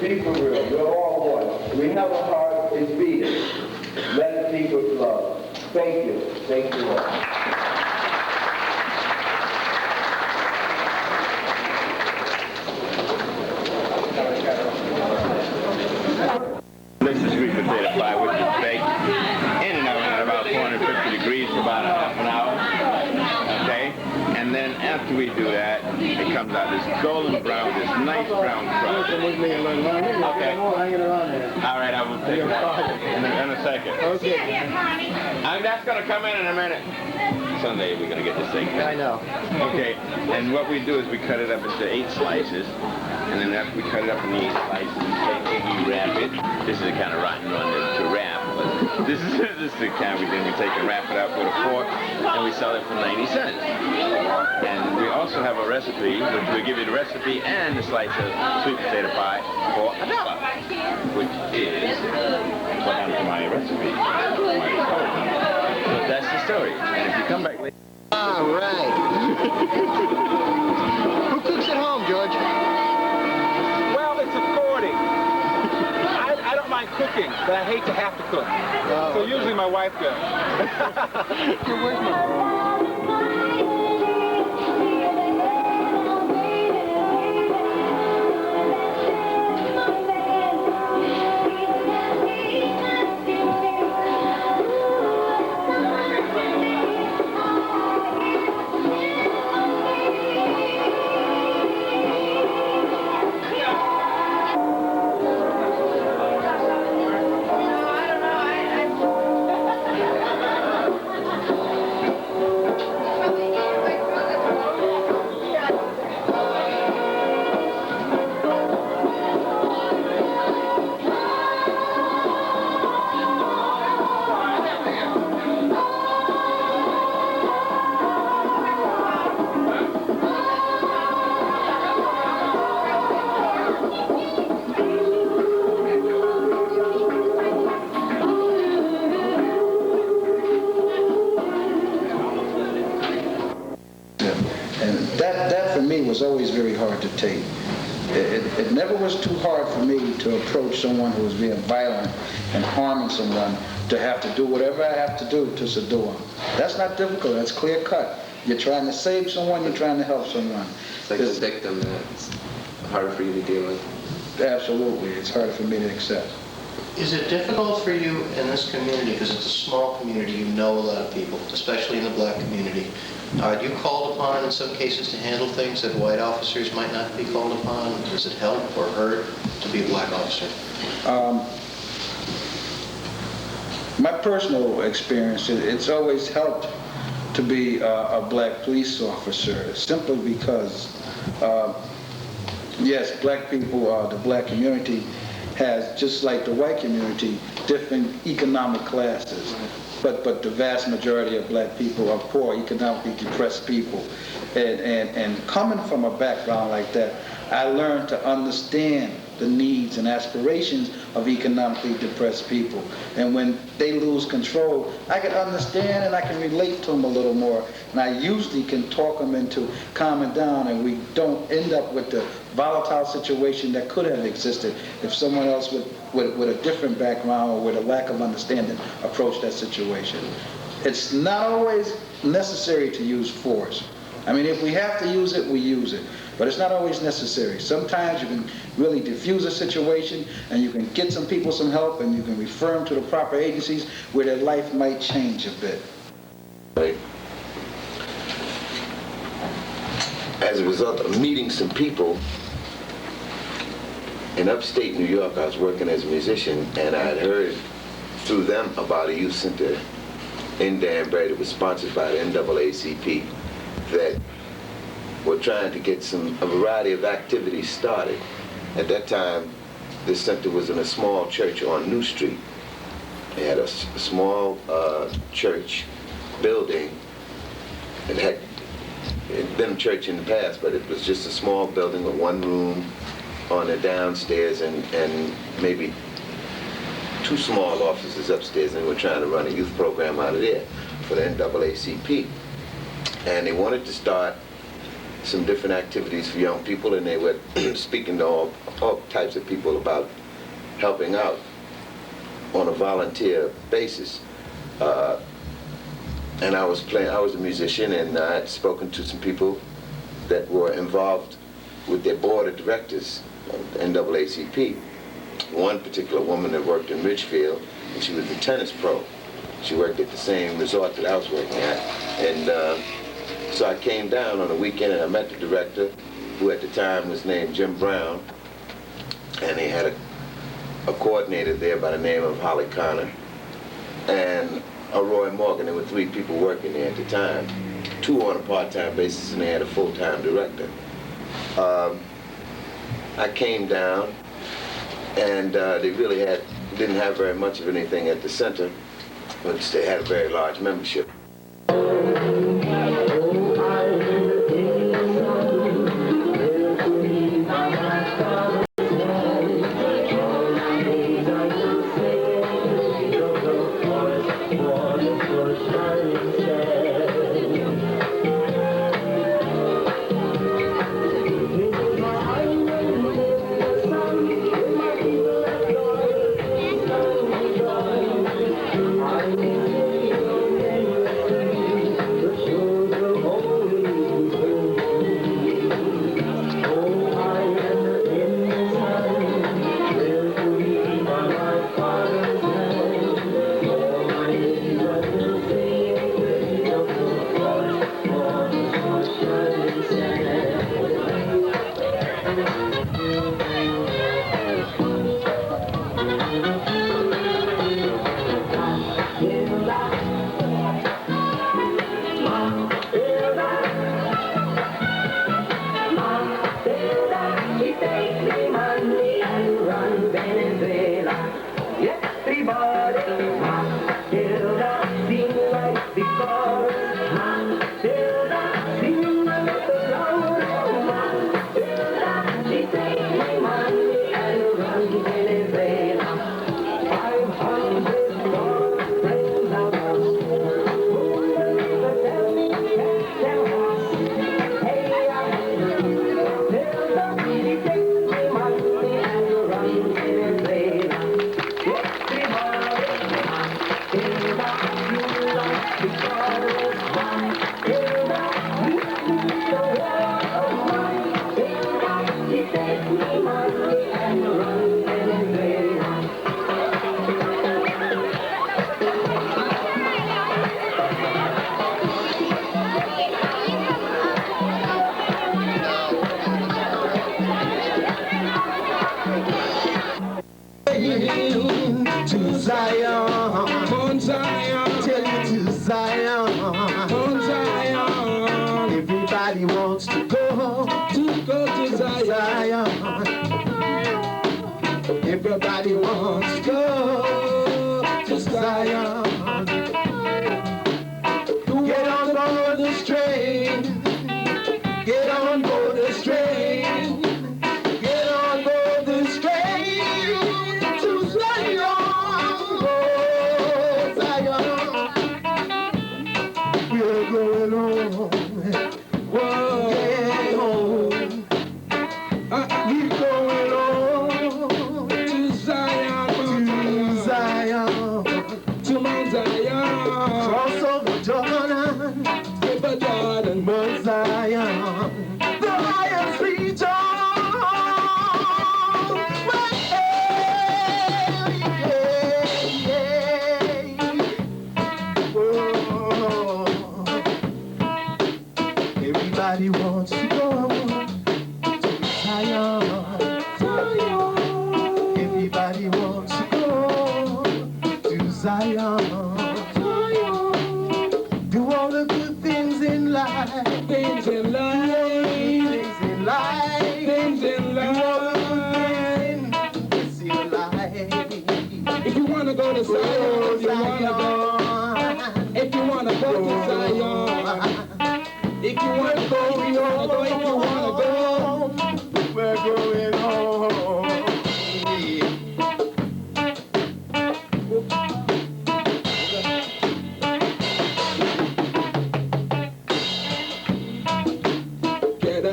be for real. We're all one. We have a heart, it's beating. Let it be with love. Thank you. Thank you all. This is sweet potato pie, which is baked in an oven at about 450 degrees for about a half an hour. Okay? And then after we do that, it comes out this golden brown, this nice brown crust. Okay. All right, I will take it in a second. Okay. That's going to come in a minute. Sunday we're going to get this thing. I know. Okay. And what we do is we cut it up into 8 slices. And then after we cut it up into 8 slices, we wrap it. This is the kind of rotten one to wrap. But this is the kind we take and wrap it up with a fork, and we sell it for 90 cents. And we also have a recipe, which we give you the recipe and the slice of sweet potato pie for $1, which is what happened to my recipe. But that's the story. And if you come back later. All right. Who cooks at home, George? Well, it's according. I don't mind cooking, but I hate to have to cook. Oh, so usually my wife does. Where's my... Was always very hard to take. It never was too hard for me to approach someone who was being violent and harming someone to have to do whatever I have to do to subdue them. That's not difficult. That's clear cut. You're trying to save someone. You're trying to help someone. It's like a victim that's harder for you to deal with. Absolutely. It's harder for me to accept. Is it difficult for you in this community, because it's a small community, you know a lot of people, especially in the black community, are you called upon in some cases to handle things that white officers might not be called upon? Does it help or hurt to be a black officer? My personal experience, it's always helped to be a black police officer, simply because, yes, black people, the black community has, just like the white community, different economic classes. But the vast majority of black people are poor, economically depressed people. And coming from a background like that, I learned to understand the needs and aspirations of economically depressed people. And when they lose control, I can understand and I can relate to them a little more. And I usually can talk them into calming down, and we don't end up with the volatile situation that could have existed if someone else with a different background or with a lack of understanding approached that situation. It's not always necessary to use force. I mean, if we have to use it, we use it. But it's not always necessary. Sometimes you can really diffuse a situation, and you can get some people some help, and you can refer them to the proper agencies where their life might change a bit. Right. As a result of meeting some people in upstate New York, I was working as a musician, and I had heard through them about a youth center in Danbury that was sponsored by the NAACP that were trying to get a variety of activities started. At that time, this center was in a small church on New Street. They had a small church building. It had been a church in the past, but it was just a small building with one room on the downstairs and maybe 2 small offices upstairs, and they were trying to run a youth program out of there for the NAACP. And they wanted to start some different activities for young people, and they were speaking to all types of people about helping out on a volunteer basis. And I was a musician, and I had spoken to some people that were involved with their board of directors of the NAACP. One particular woman that worked in Ridgefield, and she was a tennis pro. She worked at the same resort that I was working at. And so I came down on a weekend and I met the director, who at the time was named Jim Brown, and he had a coordinator there by the name of Holly Connor, and Roy Morgan. There were 3 people working there at the time, 2 on a part-time basis, and they had a full-time director. I came down, and they really didn't have very much of anything at the center, but they had a very large membership. To Zion, on Zion, tell you to Zion, on Zion. Everybody wants to go to Zion. Everybody wants to go to Zion. Get on board the train. Get on board the train. Get on board this train to Zion. Oh, Zion. We're going home. Whoa, yeah, home. We're going home to Zion, to Zion, to Mount Zion. Cross over Jordan, over Jordan, Mount Zion, the highest region. Everybody wants to go to Zion, Zion. Everybody wants to go to Zion, Zion. Do all the good things in life, things in life, things in life, things in life, things in life. If you wanna go to Zion, if you wanna go, if you wanna go to Zion. If you want to go, if you want to go, if you want to go, we're going home. Get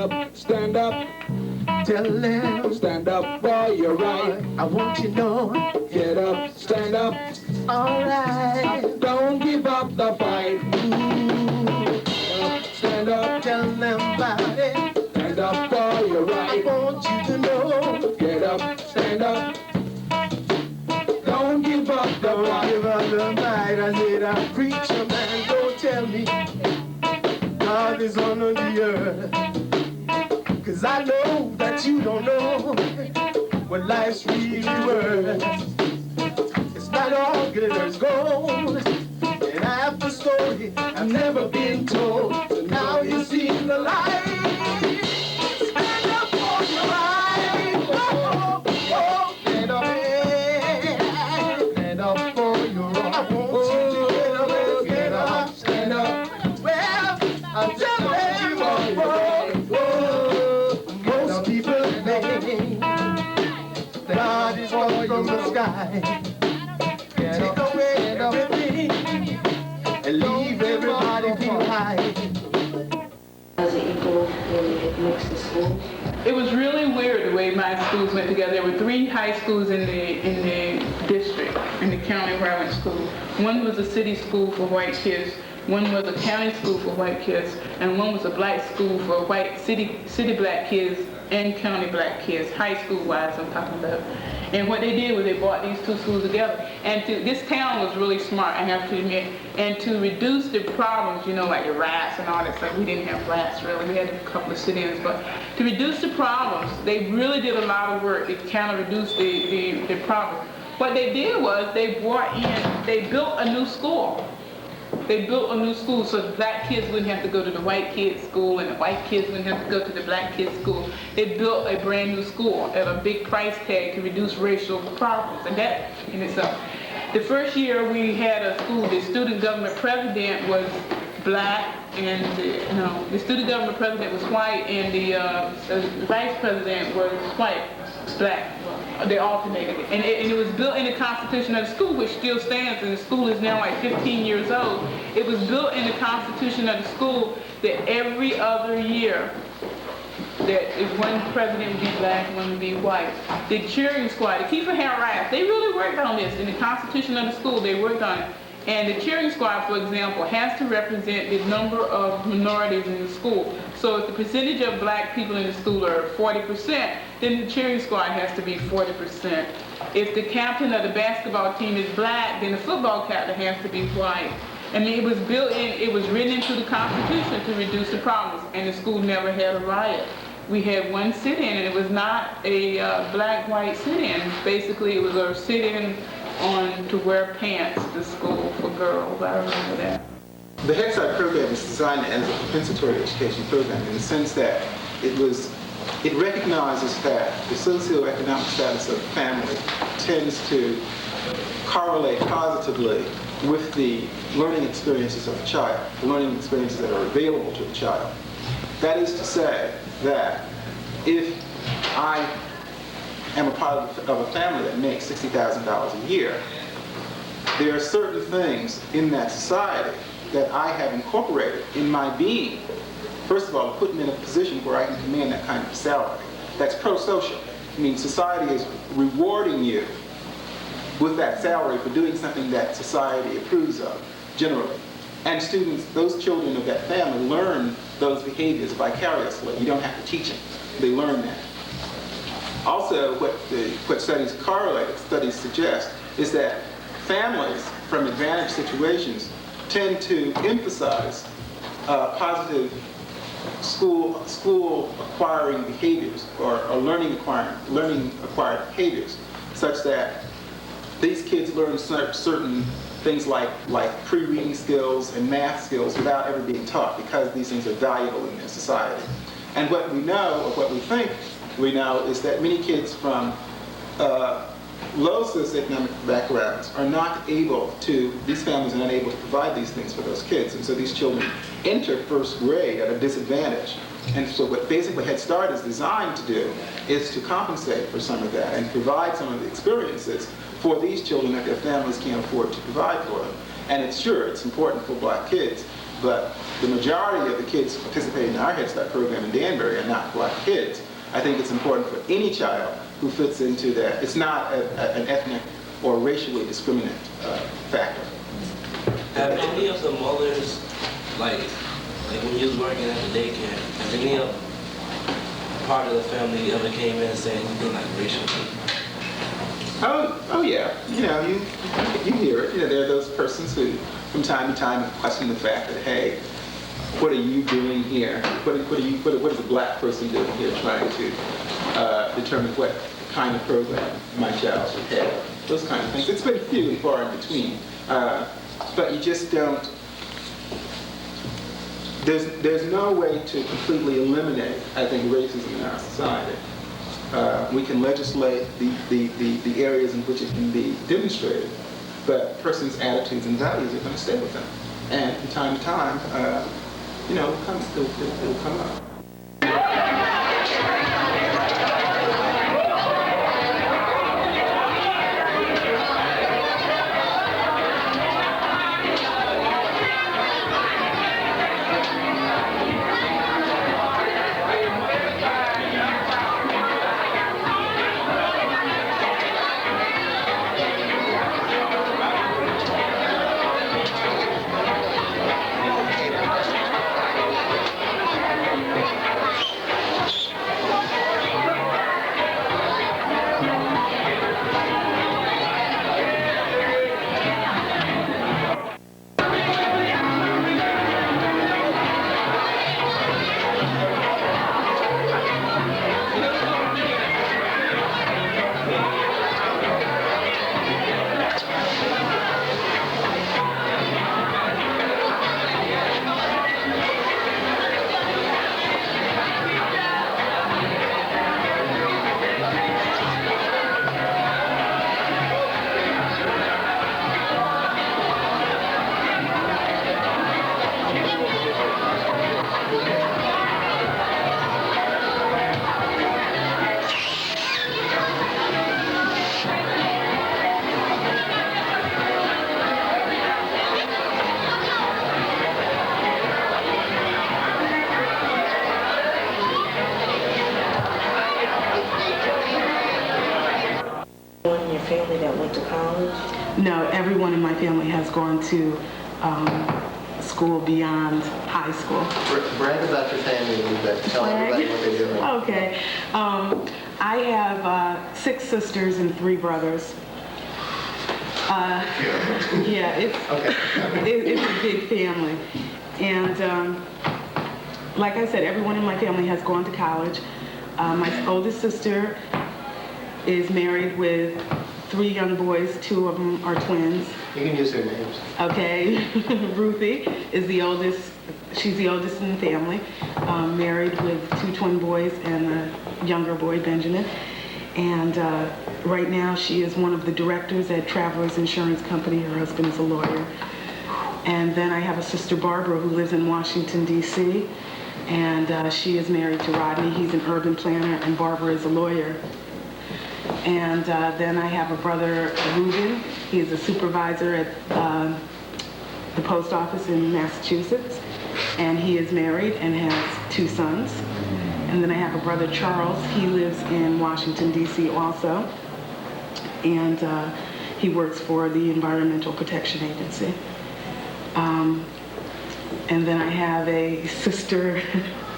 fight. I want you to know. Get up, stand up. All right. Don't give up the fight. Get up, stand up. Tell them about it. Stand up for your right. I want you to know. Get up, stand up. Don't give up the fight. Don't give up the fight. I said, I preacher man, don't tell me God is under the earth. 'Cause I know that you don't know what life's really worth. It's not all glitters gold, and I have the story I've never been told. So now you see the light. Stand up for your right. Oh, oh, stand up, stand up for your right. I want you to get up, stand up. Well, I'm telling you all. Most people think God is falling from the sky. Take away everything and leave everybody behind. As it equal in mixed schools? It was really weird the way my schools went together. There were 3 high schools in the district, in the county where I went to school. One was a city school for white kids, one was a county school for white kids, and one was a black school for white city black kids and county black kids, high school wise I'm talking about. And what they did was they brought these 2 schools together. And this town was really smart, I have to admit. And to reduce the problems, you know, like the rats and all that stuff, we didn't have rats really, we had a couple of sit-ins, but to reduce the problems, they really did a lot of work to kind of reduce the problems. What they did was they built a new school. They built a new school so the black kids wouldn't have to go to the white kids' school and the white kids wouldn't have to go to the black kids' school. They built a brand new school at a big price tag to reduce racial problems, and that in itself. The first year we had a school, the student government president was black, and the student government president was white, and the vice president was white, black. They alternated it. And it was built in the Constitution of the school, which still stands, and the school is now like 15 years old. It was built in the Constitution of the school that every other year, that if one president would be black, one would be white. The cheering squad, the Keeper Hair Rats, they really worked on this. In the Constitution of the school, they worked on it. And the cheering squad, for example, has to represent the number of minorities in the school. So if the percentage of black people in the school are 40%, then the cheering squad has to be 40%. If the captain of the basketball team is black, then the football captain has to be white. I mean, it was built in, it was written into the Constitution to reduce the problems, and the school never had a riot. We had one sit-in, and it was not a black-white sit-in. Basically, it was a sit-in on to wear pants to school for girls. I remember that. The Head Start program is designed as a compensatory education program in the sense that it recognizes that the socioeconomic status of the family tends to correlate positively with the learning experiences of the child, the learning experiences that are available to the child. That is to say that if I am a part of a family that makes $60,000 a year, there are certain things in that society that I have incorporated in my being. First of all, to put me in a position where I can command that kind of salary. That's pro-social. I mean, society is rewarding you with that salary for doing something that society approves of, generally. And students, those children of that family, learn those behaviors vicariously. You don't have to teach them. They learn that. Also, what studies correlate, studies suggest, is that families from advantaged situations tend to emphasize positive school acquiring behaviors or learning acquired behaviors, such that these kids learn certain things like pre-reading skills and math skills without ever being taught, because these things are valuable in their society. And what we know, or what we think we know, is that many kids from low socioeconomic backgrounds are not able to, these families are not able to provide these things for those kids. And so these children enter first grade at a disadvantage. And so what basically Head Start is designed to do is to compensate for some of that and provide some of the experiences for these children that their families can't afford to provide for them. And it's important for black kids, but the majority of the kids participating in our Head Start program in Danbury are not black kids. I think it's important for any child who fits into that. It's not an ethnic or racially discriminant factor. Have any of the mothers, like when you was working at the daycare, have any of part of the family ever came in saying anything like racial? Oh yeah. You know, you hear it. You know, there are those persons who, from time to time, question the fact that, hey, what are you doing here? What is a black person doing here, trying to determine what kind of program my child should have? Those kind of things. It's been few and far in between, but you just don't. There's no way to completely eliminate, I think, racism in our society. We can legislate the areas in which it can be demonstrated, but a person's attitudes and values are going to stay with them. And from time to time, you know, it'll come up. Family that went to college? No, everyone in my family has gone to school beyond high school. Brag about your family a little bit. Tell everybody what they're doing. Okay. I have 6 sisters and 3 brothers. Yeah, it's a big family. And like I said, everyone in my family has gone to college. My oldest sister is married with 3 young boys. 2 of them are twins. You can use their names. Okay. Ruthie is the oldest. She's the oldest in the family. Married with 2 twin boys and a younger boy, Benjamin. And right now she is one of the directors at Travelers Insurance Company. Her husband is a lawyer. And then I have a sister, Barbara, who lives in Washington, D.C. And she is married to Rodney. He's an urban planner, and Barbara is a lawyer. And then I have a brother, Reuben. He is a supervisor at the post office in Massachusetts. And he is married and has 2 sons. And then I have a brother, Charles. He lives in Washington, D.C. also. And he works for the Environmental Protection Agency. And then I have a sister,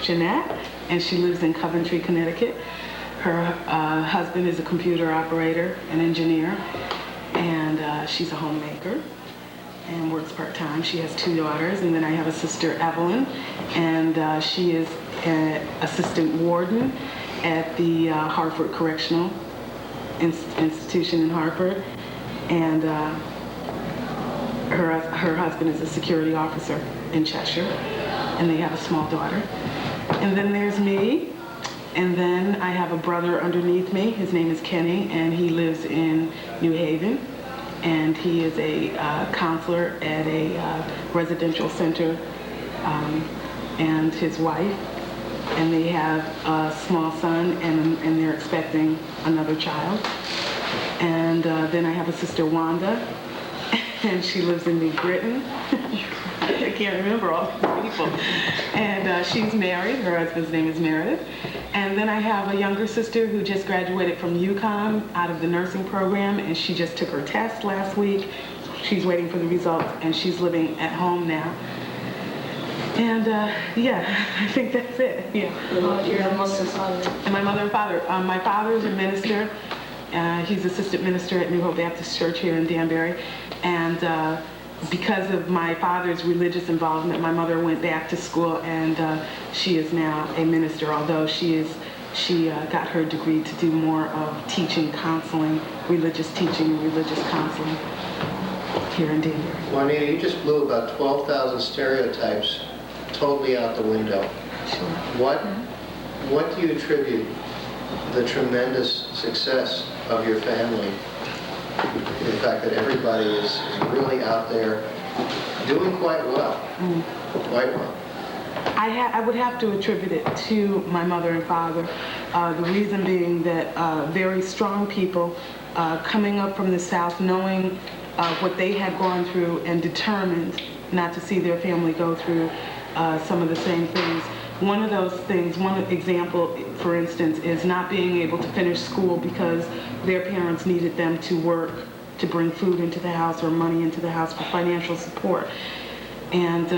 Jeanette, and she lives in Coventry, Connecticut. Her husband is a computer operator, an engineer, and she's a homemaker and works part-time. She has 2 daughters. And then I have a sister, Evelyn, and she is an assistant warden at the Hartford Correctional Institution in Hartford. And her husband is a security officer in Cheshire, and they have a small daughter. And then there's me. And then I have a brother underneath me. His name is Kenny, and he lives in New Haven. And he is a counselor at a residential center, and his wife. And they have a small son, and they're expecting another child. And then I have a sister, Wanda, and she lives in New Britain. I can't remember all the people. And she's married. Her husband's name is Meredith. And then I have a younger sister who just graduated from UConn out of the nursing program, and she just took her test last week. She's waiting for the results, and she's living at home now. And yeah, I think that's it. Yeah. Your mother and father. And my mother and father. My father's a minister. He's assistant minister at New Hope Baptist Church here in Danbury. And because of my father's religious involvement, my mother went back to school, and she is now a minister, although she got her degree to do more of teaching, counseling, religious teaching and religious counseling here in Danbury. Juanita, you just blew about 12,000 stereotypes totally out the window. Sure. What do you attribute the tremendous success of your family, the fact that everybody is really out there doing quite well, quite well? I would have to attribute it to my mother and father. The reason being that very strong people coming up from the South, knowing what they had gone through and determined not to see their family go through some of the same things. One of those things, one example, for instance, is not being able to finish school because their parents needed them to work to bring food into the house or money into the house for financial support. And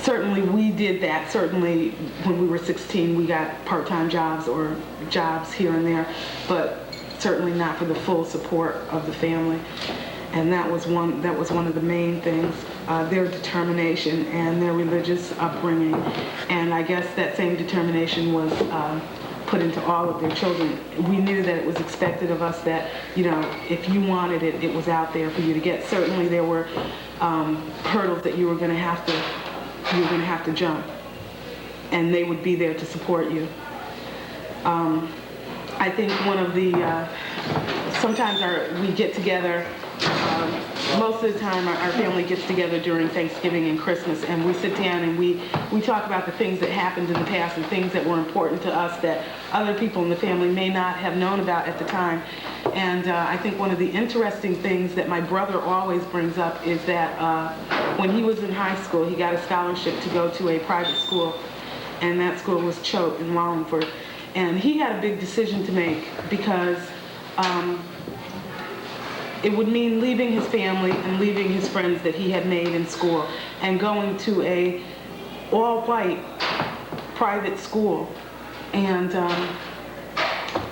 certainly we did that. Certainly when we were 16, we got part-time jobs or jobs here and there, but certainly not for the full support of the family. And that was one of the main things, their determination and their religious upbringing. And I guess that same determination was put into all of their children. We knew that it was expected of us that, you know, if you wanted it, it was out there for you to get. Certainly there were hurdles that you were going to have to jump, and they would be there to support you. I think one of the sometimes we get together. Most of the time our family gets together during Thanksgiving and Christmas, and we sit down and we talk about the things that happened in the past and things that were important to us that other people in the family may not have known about at the time. And I think one of the interesting things that my brother always brings up is that when he was in high school, he got a scholarship to go to a private school, and that school was Choate in Wallingford. And he had a big decision to make because it would mean leaving his family and leaving his friends that he had made in school and going to a all-white private school. And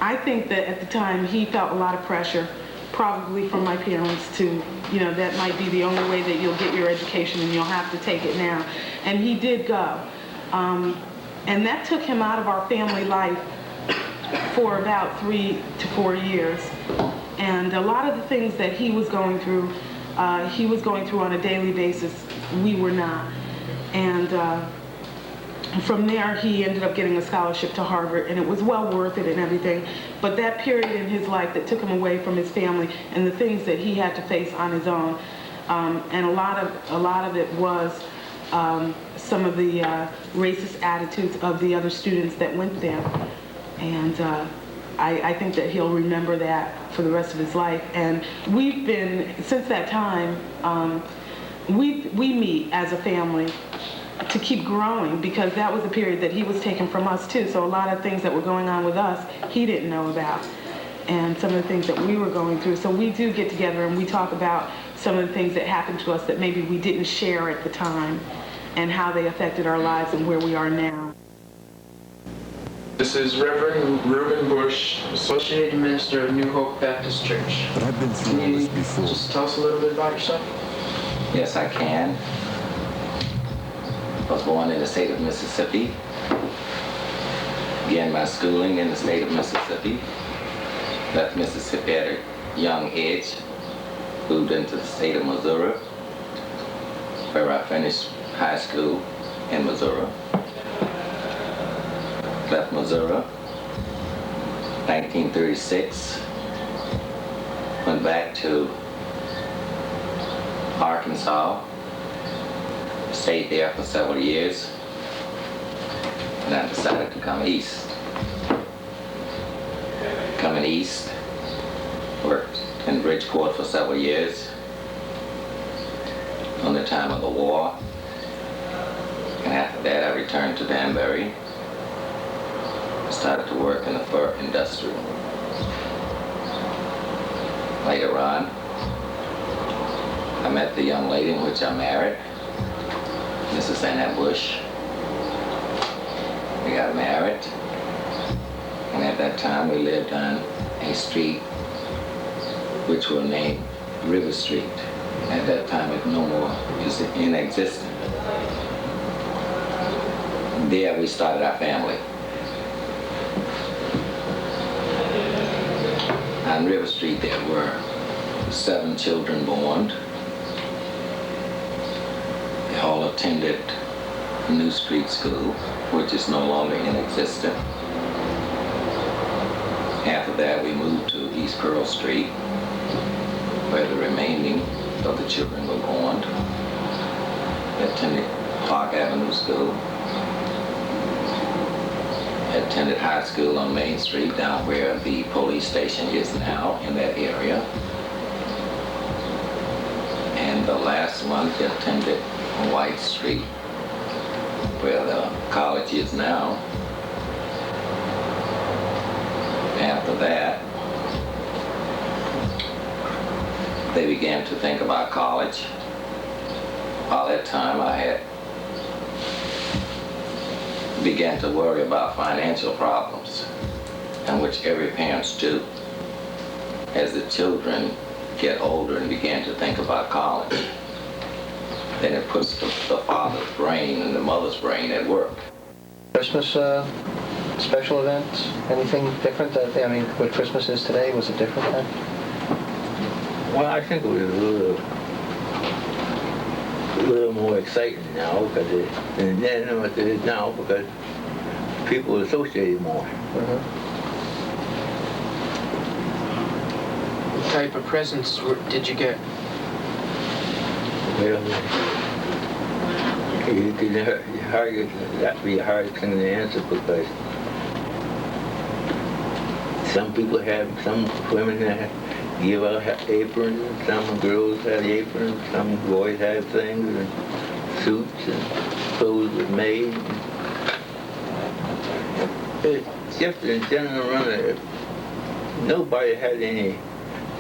I think that at the time he felt a lot of pressure, probably from my parents to, you know, that might be the only way that you'll get your education and you'll have to take it now. And he did go. And that took him out of our family life for about 3 to 4 years. And a lot of the things that he was going through on a daily basis. We were not. And from there, he ended up getting a scholarship to Harvard, and it was well worth it and everything. But that period in his life that took him away from his family and the things that he had to face on his own, and a lot of it was some of the racist attitudes of the other students that went there. And I think that he'll remember that for the rest of his life. And we've been, since that time, we meet as a family to keep growing, because that was a period that he was taken from us too. So a lot of things that were going on with us, he didn't know about, and some of the things that we were going through. So we do get together and we talk about some of the things that happened to us that maybe we didn't share at the time, and how they affected our lives and where we are now. This is Reverend Reuben Bush, Associate Minister of New Hope Baptist Church. But I've been through all this before. Just tell us a little bit about yourself. Yes, I can. I was born in the state of Mississippi. Began my schooling in the state of Mississippi. Left Mississippi at a young age. Moved into the state of Missouri, where I finished high school in Missouri. Left Missouri, 1936. Went back to Arkansas. Stayed there for several years. And I decided to come east. Coming east, worked in Bridgeport for several years. on the time of the war. And after that, I returned to Danbury. Started to work in the fur industry. Later on, I met the young lady in which I married, Mrs. Annette Bush. We got married, and at that time we lived on a street which was named River Street. At that time it no more is in existence. There we started our family. On River Street there were 7 children born. They all attended New Street School, which is no longer in existence. After that we moved to East Pearl Street, where the remaining of the children were born. They attended Park Avenue School. Attended high school on Main Street, down where the police station is now, in that area. And the last one attended White Street, where the college is now. After that, they began to think about college. By that time, I had began to worry about financial problems, and which every parents do. As the children get older and begin to think about college, then it puts the father's brain and the mother's brain at work. Christmas special events? Anything different? I mean, what Christmas is today, was it different then? Well, I think it was a little more exciting now because than what it is now, because people associate it more. What type of presents did you get? Well, that'd be a hard thing to answer because some people have, some women have give out aprons, and some girls have aprons, some boys have things, and suits and clothes were made. It's just in general run, nobody had any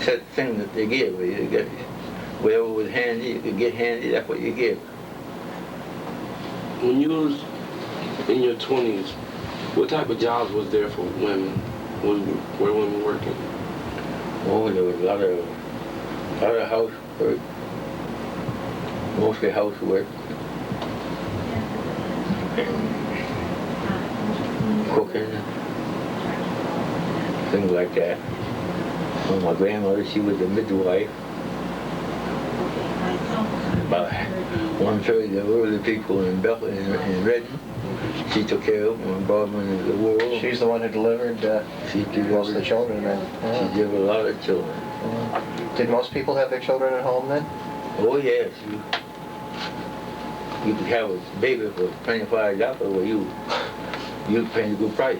such thing that they give. You get whatever was handy, you could get handy, that's what you give. When you was in your 20s, what type of jobs was there for women? Were women working? Oh, there was a lot of housework, mostly housework, cooking, things like that. Well, my grandmother, she was a midwife. About 1/3 of the early people in Bethlehem in Redden, she took care of them and brought them into the world. She's the one who delivered most of the children then? Yeah. She did a lot of children. Yeah. Did most people have their children at home then? Oh yes. You could have a baby for $25, well you pay a good price.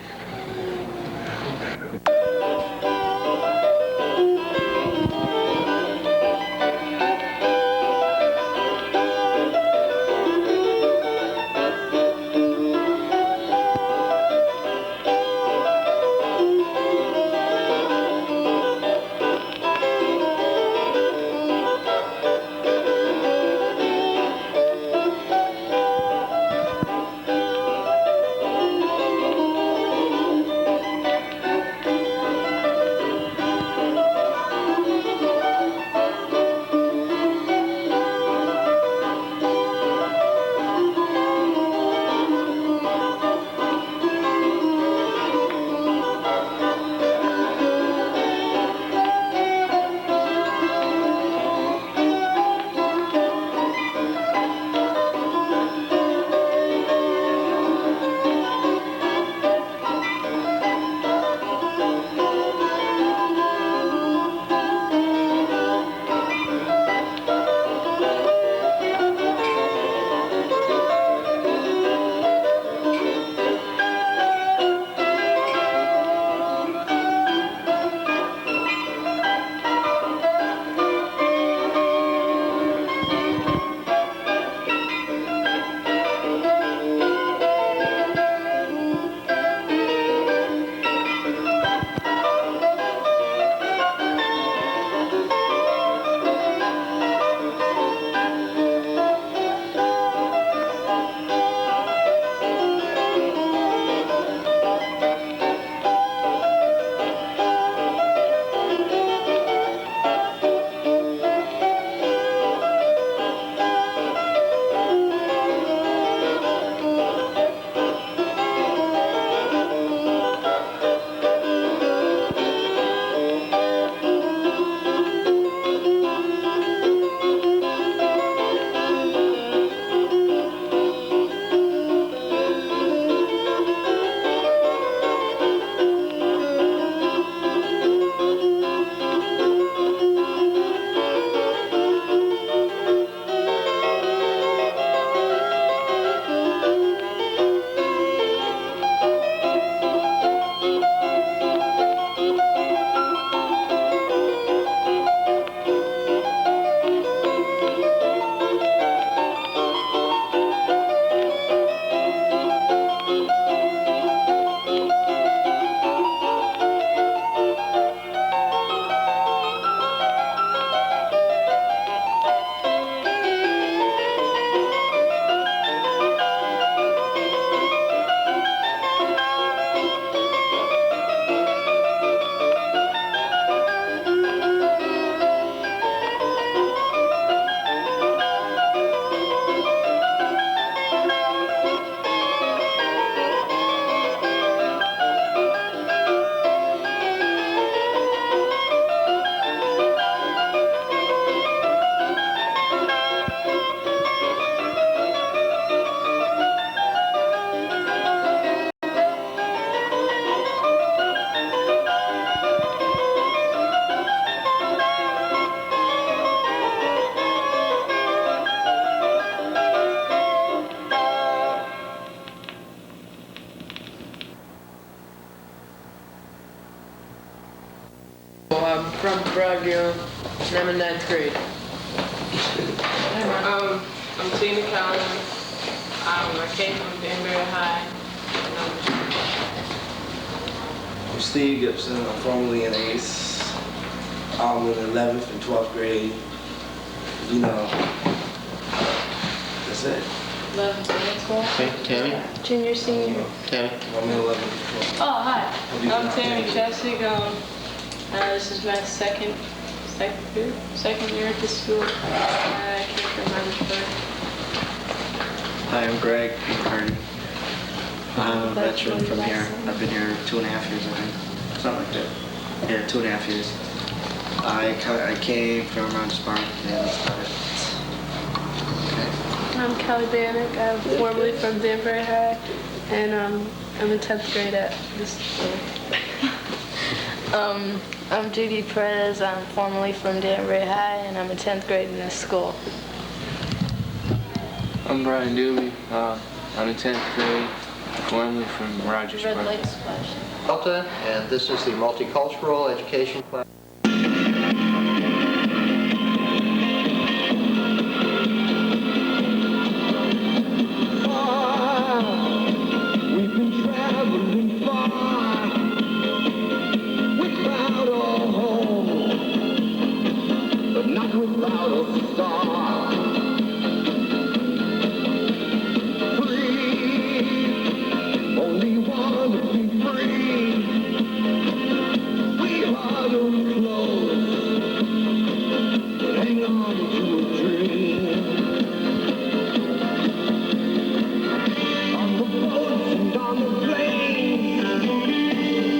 Margion, and I'm in 9th grade. I'm Tina Collins. I came from Danbury High. I'm Steve Gibson. I'm formerly an ace. I'm in 11th and 12th grade. You know, that's it. 11th grade school. Okay, Tammy? Junior, senior. Tammy? I'm in 11th and 12th. Oh, hi. I'm Tammy Chessick. This is my second year at this school. I came from Harrisburg. Hi, I'm Greg McCarty. I'm a veteran from here. I've been here 2.5 years, I think. Something like that. Yeah, 2.5 years. I came from around Spark and started. I'm Kelly Bannock. I'm formerly from Danbury High, and I'm in 10th grade at this school. I'm Judy Perez. I'm formerly from Danbury High, and I'm in 10th grade in this school. I'm Brian Doobie. I'm in 10th grade, formerly from Rogers Red Park. light splash. Delta, and this is the multicultural education class. We've been traveling far without a home, but not without a star. Free, only want to be free. We huddle close, hang on to a dream. On the boats and on the planes,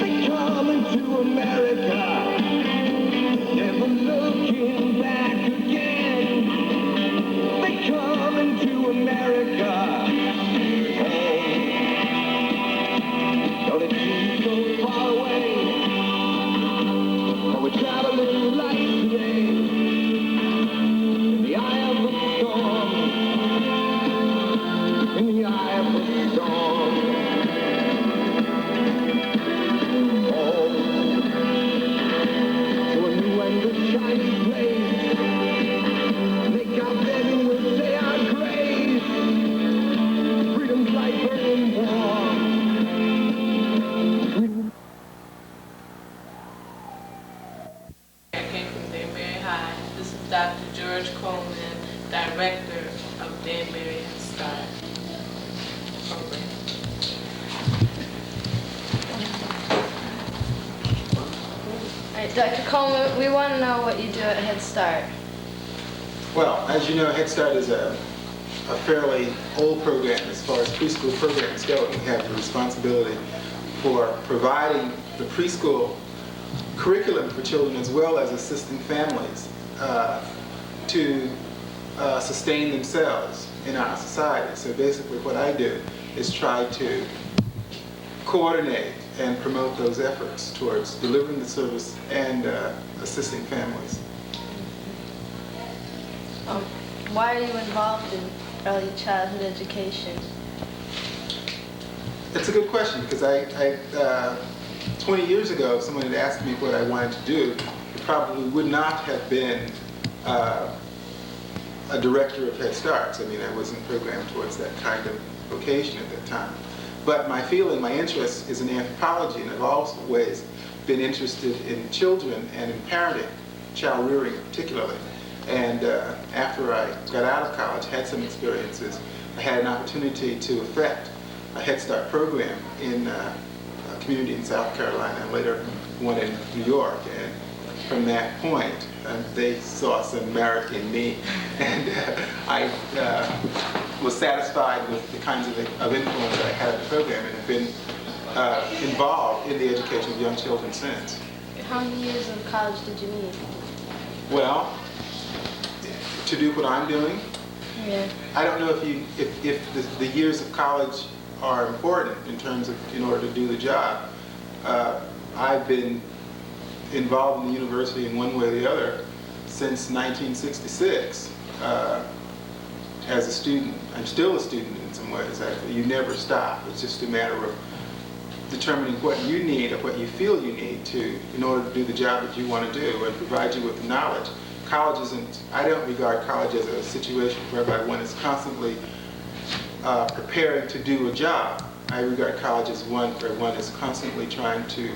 they come into America, never looking back again. They come into America, home. Though it seems so far away, but we're traveling light today, in the eye of the storm, in the eye of the storm. Home to a new and a shining place. Make our bed and we'll say our grace. Freedom's light burning warm. I came from Danbury High. This is Dr. George Coleman, Director of Danbury Head Start program. All right, Dr. Coleman, we want to know what you do at Head Start. Well, as you know, Head Start is a fairly old program as far as preschool programs go. We have the responsibility for providing the preschool curriculum for children as well as assisting families to sustain themselves in our society. So basically what I do is try to coordinate and promote those efforts towards delivering the service and assisting families. Why are you involved in early childhood education? It's a good question because 20 years ago, if someone had asked me what I wanted to do, it probably would not have been a director of Head Starts. I mean, I wasn't programmed towards that kind of vocation at that time. But my feeling, my interest is in anthropology, and I've always been interested in children and in parenting, child rearing particularly. And after I got out of college, had some experiences, I had an opportunity to affect a Head Start program in a community in South Carolina and later one in New York. And from that point, they saw some merit in me. And I was satisfied with the kinds of influence that I had in the program and have been involved in the education of young children since. How many years of college did you need? Well, to do what I'm doing, Yeah. I don't know if the years of college are important in order to do the job. I've been involved in the university in one way or the other since 1966 as a student. I'm still a student in some ways. You never stop. It's just a matter of determining what you need or what you feel you need in order to do the job that you want to do and provide you with the knowledge. College isn't, I don't regard college as a situation whereby one is constantly preparing to do a job. I regard college as one where one is constantly trying to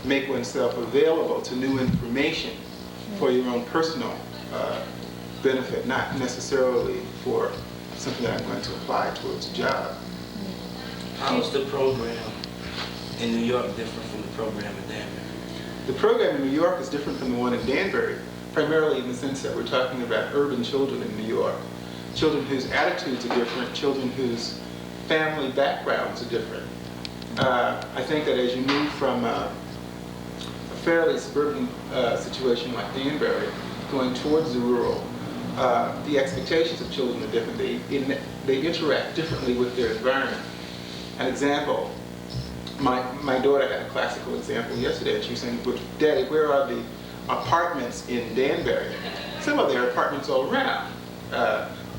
make oneself available to new information for your own personal benefit, not necessarily for something that I'm going to apply towards a job. How is the program in New York different from the program in Danbury? The program in New York is different from the one in Danbury, primarily in the sense that we're talking about urban children in New York. Children whose attitudes are different, children whose family backgrounds are different. I think that as you move from a fairly suburban situation like Danbury, going towards the rural, the expectations of children are different. They interact differently with their environment. An example, my daughter had a classical example yesterday, and she was saying, "Daddy, where are the apartments in Danbury?" Some of there are apartments all around.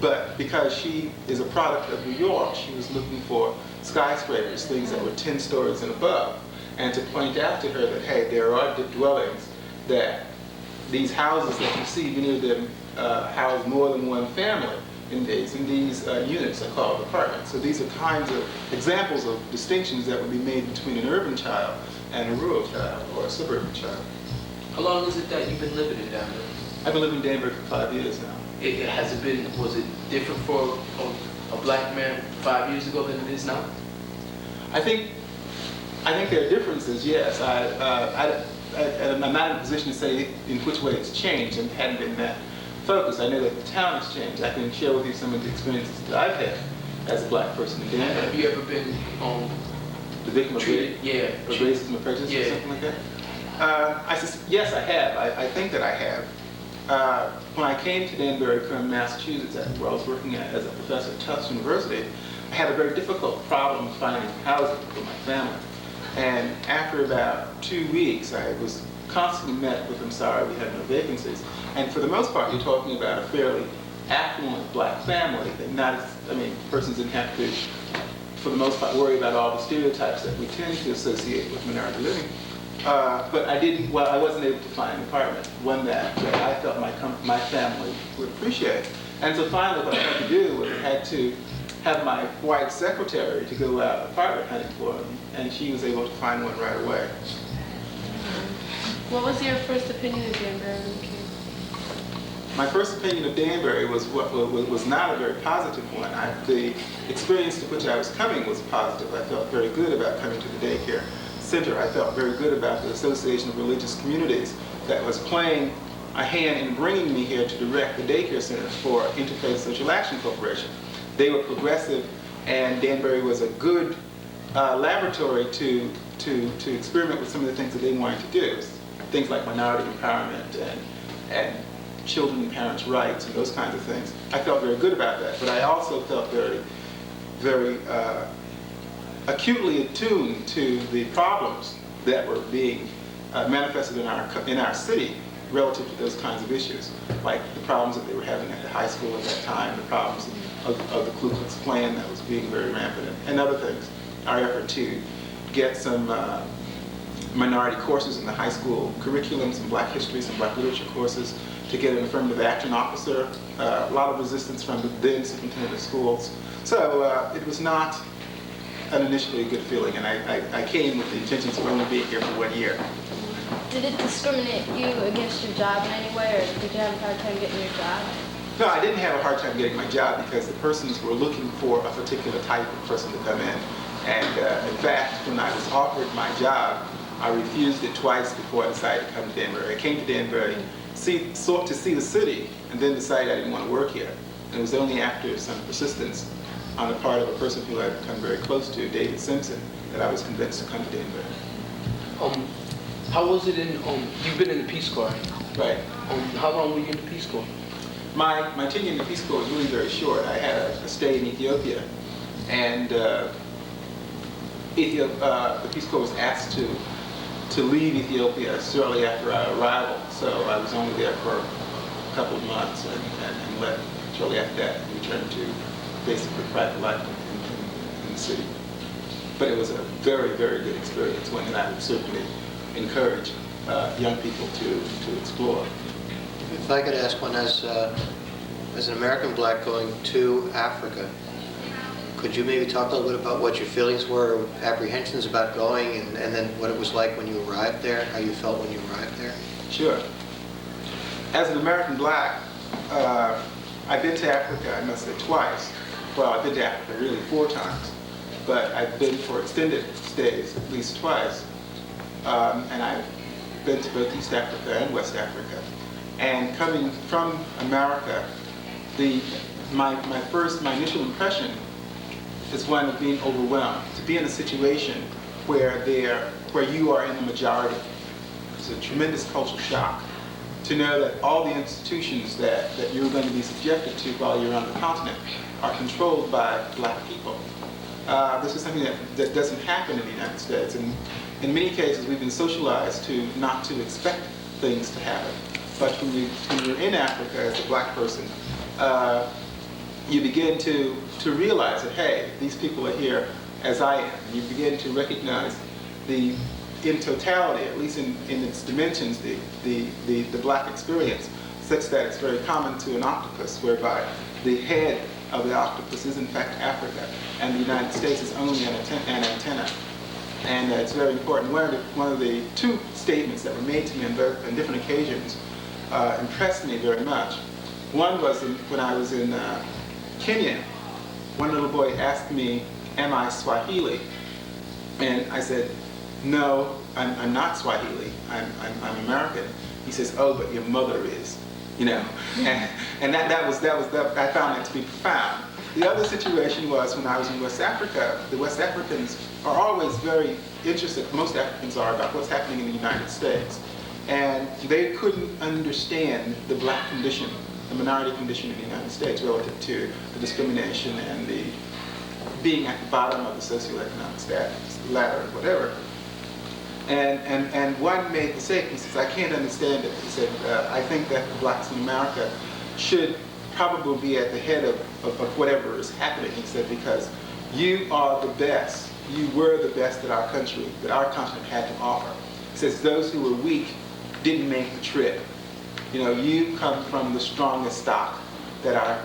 But because she is a product of New York, she was looking for skyscrapers, things that were 10 stories and above, and to point out to her that, hey, there are dwellings that these houses that you see, many of them house more than one family in these units are called apartments. So these are kinds of examples of distinctions that would be made between an urban child and a rural child or a suburban child. How long is it that you've been living in Danbury? I've been living in Danbury for 5 years now. Was it different for a black man 5 years ago than it is now? I think there are differences, yes. I'm not in a position to say in which way it's changed and hadn't been that focused. I know that the town has changed. I can share with you some of the experiences that I've had as a black person in Danbury. Have you ever been the victim of racism or prejudice or something like that? Yes, I have. I think that I have. When I came to Danbury from Massachusetts, where I was working as a professor at Tufts University, I had a very difficult problem finding housing for my family. And after about 2 weeks, I was constantly met with, "I'm sorry, we have no vacancies." And for the most part, you're talking about a fairly affluent black family. Persons didn't have to, for the most part, worry about all the stereotypes that we tend to associate with minority living. But I wasn't able to find an apartment, one that I felt my family would appreciate. And so finally what I had to do was I had to have my white secretary to go out apartment hunting for me, and she was able to find one right away. What was your first opinion of Danbury when you came? My first opinion of Danbury was not a very positive one. The experience to which I was coming was positive. I felt very good about coming to the daycare center. I felt very good about the Association of Religious Communities that was playing a hand in bringing me here to direct the daycare center for Interfaith Social Action Corporation. They were progressive, and Danbury was a good laboratory to experiment with some of the things that they wanted to do. Things like minority empowerment and children and parents' rights and those kinds of things. I felt very good about that, but I also felt very, very acutely attuned to the problems that were being manifested in our city relative to those kinds of issues, like the problems that they were having at the high school at that time, the problems of the Ku Klux Klan that was being very rampant, and other things. Our effort to get some minority courses in the high school curriculum, some black history, some black literature courses, to get an affirmative action officer, a lot of resistance from the then superintendent of schools. So it was not initially a good feeling, and I came with the intentions of only being here for 1 year. Did it discriminate you against your job in any way, or did you have a hard time getting your job? No, I didn't have a hard time getting my job because the persons were looking for a particular type of person to come in. And in fact, when I was offered my job, I refused it twice before I decided to come to Danbury. I came to Danbury sought to see the city, and then decided I didn't want to work here. And it was only after some persistence on the part of a person who I'd become very close to, David Simpson, that I was convinced to come to Danbury. How was it you've been in the Peace Corps? Right. How long were you in the Peace Corps? My tenure in the Peace Corps was really very short. I had a stay in Ethiopia, and the Peace Corps was asked to leave Ethiopia shortly after our arrival, so I was only there for a couple of months and left shortly after that and returned to basically private life in the city. But it was a very, very good experience, one that I would certainly encourage young people to explore. If I could ask one, as an American black going to Africa, could you maybe talk a little bit about what your feelings were, apprehensions about going, and then what it was like when you arrived there, how you felt when you arrived there? Sure. As an American black, I've been to Africa, I must say, twice. Well, I've been to Africa really 4 times, but I've been for extended stays at least twice. And I've been to both East Africa and West Africa. And coming from America, my initial impression is one of being overwhelmed. To be in a situation where you are in the majority. It's a tremendous cultural shock. To know that all the institutions that you're going to be subjected to while you're on the continent are controlled by black people. This is something that doesn't happen in the United States. And in many cases, we've been socialized to not to expect things to happen. But when you're in Africa as a black person, you begin to realize that, hey, these people are here as I am. And you begin to recognize in totality, at least in its dimensions, the black experience, such that it's very common to an octopus, whereby the head of the octopus is in fact Africa, and the United States is only an antenna. And it's very important. One of the 2 statements that were made to me on different occasions impressed me very much. One was when I was in Kenya. One little boy asked me, "Am I Swahili?" And I said, "No, I'm not Swahili. I'm American." He says, "Oh, but your mother is," you know. And I found that to be profound. The other situation was when I was in West Africa. The West Africans are always very interested, most Africans are, about what's happening in the United States. And they couldn't understand the black condition, the minority condition in the United States relative to the discrimination and the being at the bottom of the socioeconomic status, ladder, whatever. And one made the statement, he says, "I can't understand it." He said, "I think that the blacks in America should probably be at the head of whatever is happening." He said, "Because you are the best. You were the best that our continent had to offer." He says, "Those who were weak didn't make the trip. You know, you come from the strongest stock that our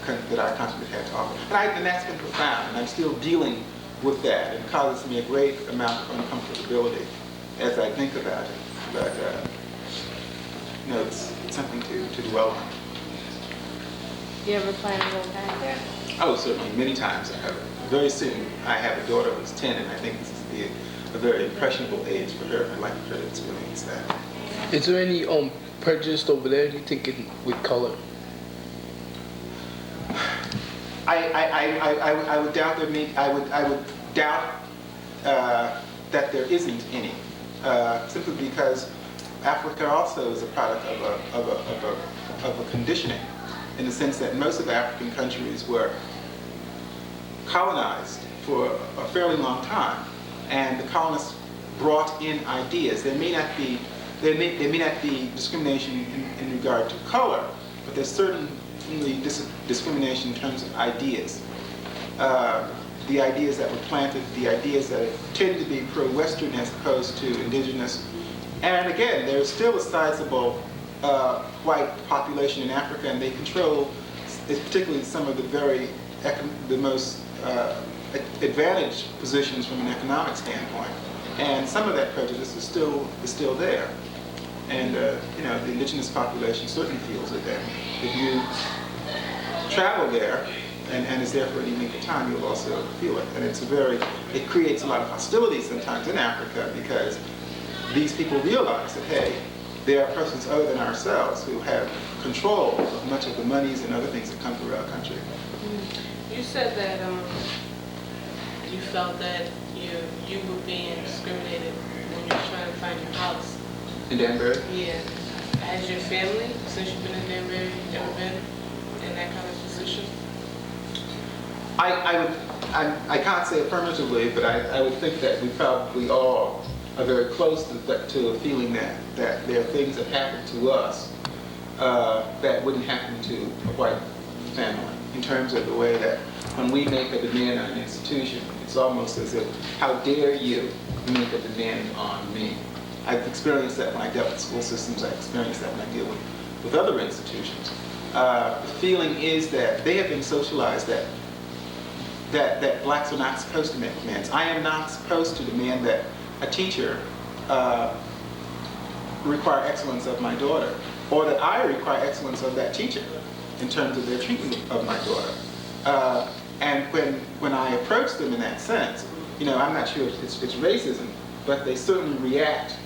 continent had to offer." And that's been profound, and I'm still dealing with that. It causes me a great amount of uncomfortability as I think about it. But you know, it's something to dwell on. You ever plan to go back there? Oh, certainly, many times. Very soon, I have a daughter who's 10, and I think this is a very impressionable age for her. I'd like her to experience that. Is there any prejudice over there, do you think, with color? I would doubt I would doubt that there isn't any, simply because Africa also is a product of a conditioning, in the sense that most of African countries were colonized for a fairly long time, and the colonists brought in ideas. There may not be discrimination in regard to color, but there's certainly discrimination in terms of ideas. The ideas that were planted, the ideas that tend to be pro-Western as opposed to indigenous. And again, there's still a sizable white population in Africa, and they control, particularly some of the most advantaged positions from an economic standpoint. And some of that prejudice is still there. And you know, the indigenous population certainly feels it. That if you travel there and is there for any length of time, you'll also feel it. And it creates a lot of hostility sometimes in Africa, because these people realize that, hey, there are persons other than ourselves who have control of much of the monies and other things that come through our country. You said that you felt that you were being discriminated when you were trying to find your house. In Danbury? Yeah. Has your family, since you've been in Danbury, ever been in that kind of position? I can't say affirmatively, but I would think that we probably all are very close to a feeling that there are things that happen to us that wouldn't happen to a white family, in terms of the way that when we make a demand on an institution, it's almost as if, how dare you make a demand on me? I've experienced that when I dealt with school systems. I've experienced that when I deal with other institutions. The feeling is that they have been socialized that blacks are not supposed to make demands. I am not supposed to demand that a teacher require excellence of my daughter, or that I require excellence of that teacher in terms of their treatment of my daughter. And when I approach them in that sense, I'm not sure if it's racism, but they certainly react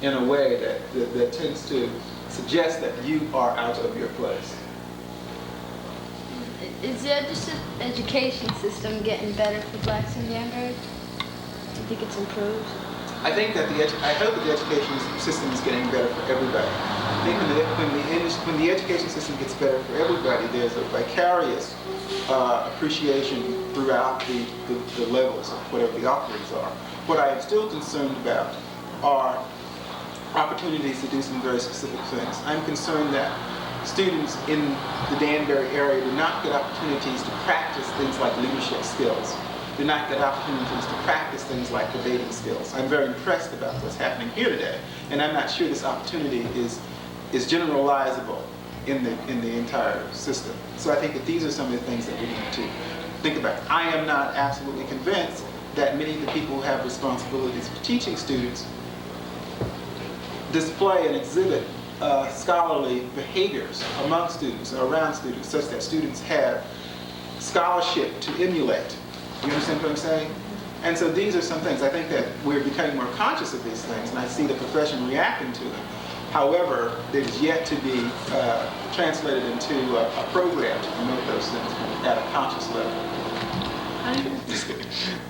in a way that tends to suggest that you are out of your place. Is the education system getting better for blacks in Danbury? Do you think it's improved? I think that I hope that the education system is getting better for everybody. I think when the education system gets better for everybody, there's a vicarious appreciation throughout the levels of whatever the offerings are. What I am still concerned about are opportunities to do some very specific things. I'm concerned that students in the Danbury area do not get opportunities to practice things like leadership skills, do not get opportunities to practice things like debating skills. I'm very impressed about what's happening here today, and I'm not sure this opportunity is generalizable in the entire system. So I think that these are some of the things that we need to think about. I am not absolutely convinced that many of the people who have responsibilities for teaching students display and exhibit scholarly behaviors among students or around students, such that students have scholarship to emulate. You understand what I'm saying? And so these are some things. I think that we're becoming more conscious of these things, and I see the profession reacting to them. However, it is yet to be translated into a program to promote those things at a conscious level.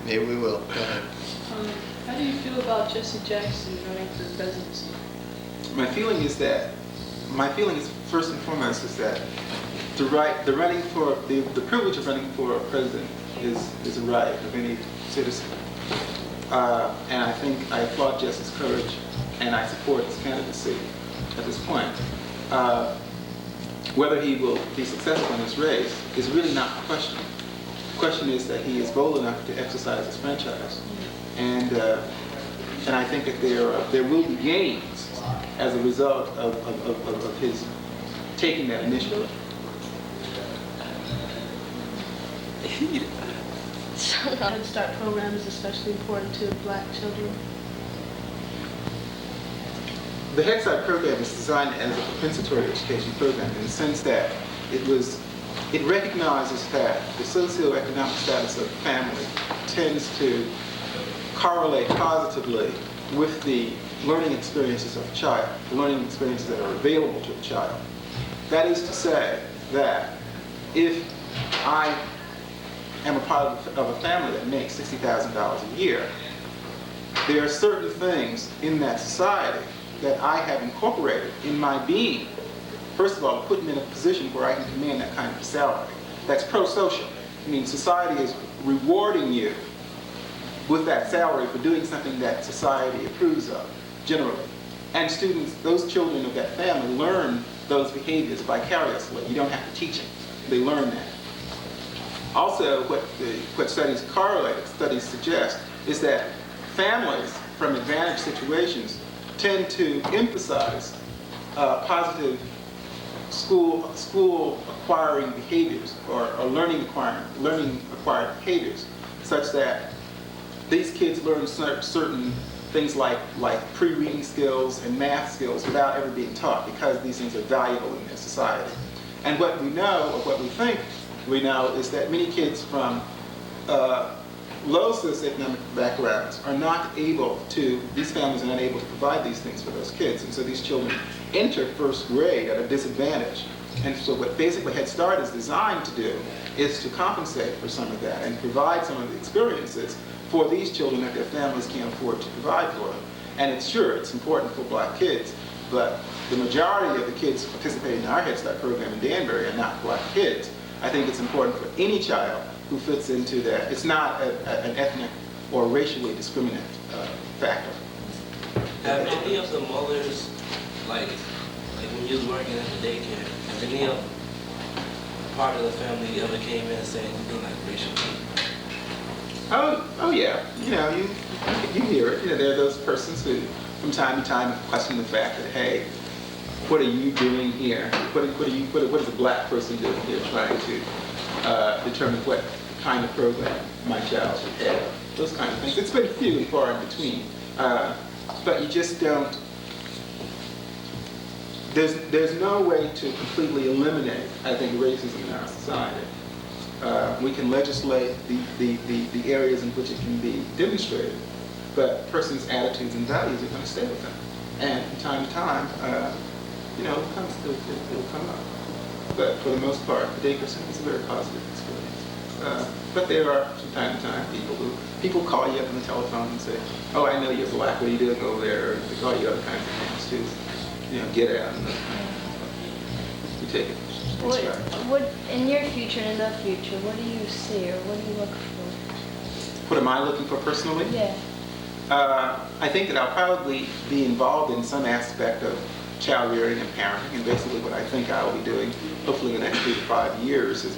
Maybe we will. Go ahead. How do you feel about Jesse Jackson running for the presidency? My feeling is first and foremost is that the privilege of running for president is a right of any citizen. And I think I applaud Jesse's courage, and I support his candidacy at this point. Whether he will be successful in this race is really not the question. The question is that he is bold enough to exercise his franchise. And I think that there will be gains as a result of his taking that initiative. Head Start program is especially important to black children. The Head Start program is designed as a compensatory education program in the sense that it recognizes that the socioeconomic status of the family tends to correlate positively with the learning experiences of a child, the learning experiences that are available to a child. That is to say that if I am a part of a family that makes $60,000 a year, there are certain things in that society that I have incorporated in my being. First of all, put me in a position where I can command that kind of salary. That's pro-social. I mean, society is rewarding you with that salary for doing something that society approves of, generally. And students, those children of that family, learn those behaviors vicariously. You don't have to teach them. They learn that. Also, what studies suggest is that families from advantaged situations tend to emphasize positive school acquiring behaviors or learning acquired behaviors, such that these kids learn certain things like pre-reading skills and math skills without ever being taught, because these things are valuable in their society. And what we know, or what we think we know, is that many kids from low socioeconomic backgrounds are not able to, these families are not able to provide these things for those kids. And so these children enter first grade at a disadvantage. And so what basically Head Start is designed to do is to compensate for some of that and provide some of the experiences for these children that their families can't afford to provide for them. And it's important for black kids, but the majority of the kids participating in our Head Start program in Danbury are not black kids. I think it's important for any child who fits into that. It's not an ethnic or racially discriminant factor. Have any of the mothers, like when you was working at the daycare, have any of part of the family ever came in and saying anything like racial? Oh yeah. You hear it. There are those persons who, from time to time, question the fact that, hey, what are you doing here? What is a black person doing here, trying to determine what kind of program my child should have? Those kind of things. It's been few and far in between, but you just don't. There's no way to completely eliminate, I think, racism in our society. We can legislate the areas in which it can be demonstrated, but persons' attitudes and values are going to stay with them. And from time to time, it'll come up. But for the most part, the Dackerson is a very positive experience. But there are, from time to time, people call you up on the telephone and say, oh, I know you're black, what are you doing over there? Or they call you other kinds of things too. Get out. And you take it. What in your future and in the future, what do you see or what do you look for? What am I looking for personally? Yeah. I think that I'll probably be involved in some aspect of child rearing and parenting, and basically what I think I'll be doing, hopefully in the next 3 to 5 years, is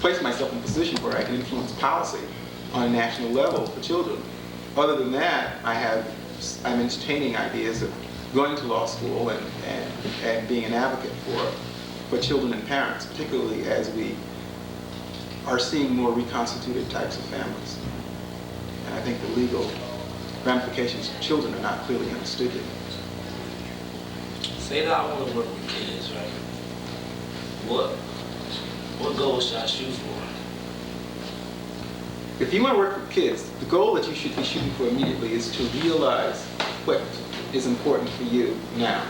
place myself in a position where I can influence policy on a national level for children. Other than that, I'm entertaining ideas of going to law school and being an advocate for children and parents, particularly as we are seeing more reconstituted types of families. And I think the legal ramifications for children are not clearly understood yet. Say that I want to work with kids, right? What goals should I shoot for? If you want to work with kids, the goal that you should be shooting for immediately is to realize what is important for you now.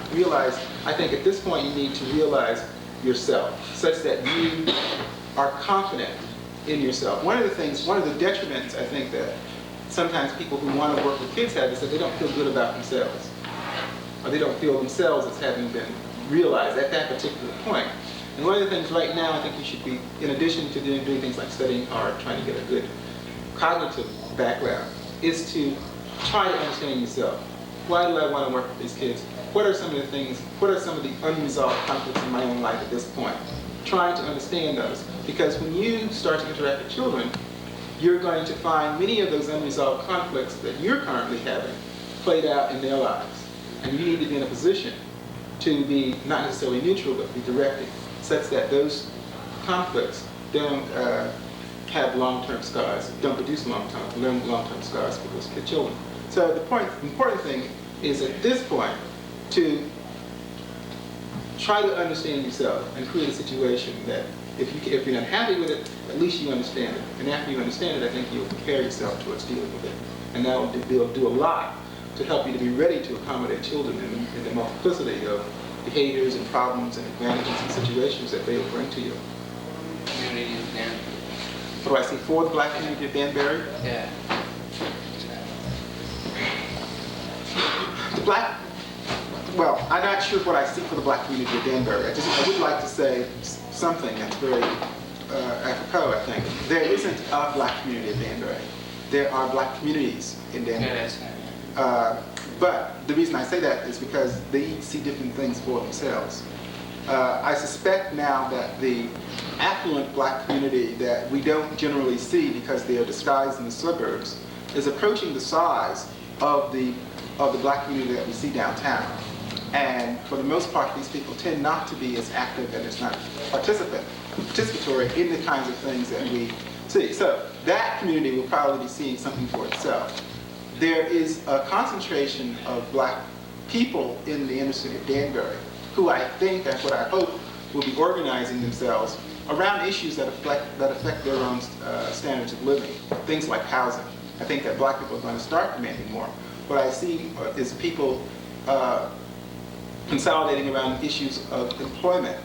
I think at this point you need to realize yourself, such that you are confident in yourself. One of the detriments I think that sometimes people who want to work with kids have is that they don't feel good about themselves, or they don't feel themselves as having been realized at that particular point. And one of the things right now I think you should be, in addition to doing things like studying hard, trying to get a good cognitive background, is to try to understand yourself. Why do I want to work with these kids? What are some of the unresolved conflicts in my own life at this point? Trying to understand those. Because when you start to interact with children, you're going to find many of those unresolved conflicts that you're currently having played out in their lives. And you need to be in a position to be not necessarily neutral, but be directing, such that those conflicts don't have long-term scars, don't produce long-term scars for those children. So the important thing is at this point to try to understand yourself and create a situation that if you're not happy with it, at least you understand it. And after you understand it, I think you'll prepare yourself towards dealing with it. And that will do a lot to help you to be ready to accommodate children in the multiplicity of behaviors and problems and advantages and situations that they will bring to you. Community of Danbury. What do I see for the black community of Danbury? Yeah. I'm not sure what I see for the black community of Danbury. I would like to say something that's very apropos, I think. There isn't a black community of Danbury. There are black communities in Danbury. But the reason I say that is because they each see different things for themselves. I suspect now that the affluent black community that we don't generally see because they are disguised in the suburbs is approaching the size of the black community that we see downtown. And for the most part, these people tend not to be as active and as not participatory in the kinds of things that we see. So that community will probably be seeing something for itself. There is a concentration of black people in the inner city of Danbury who I think, and what I hope, will be organizing themselves around issues that affect their own standards of living, things like housing. I think that black people are going to start demanding more. What I see is people consolidating around issues of employment,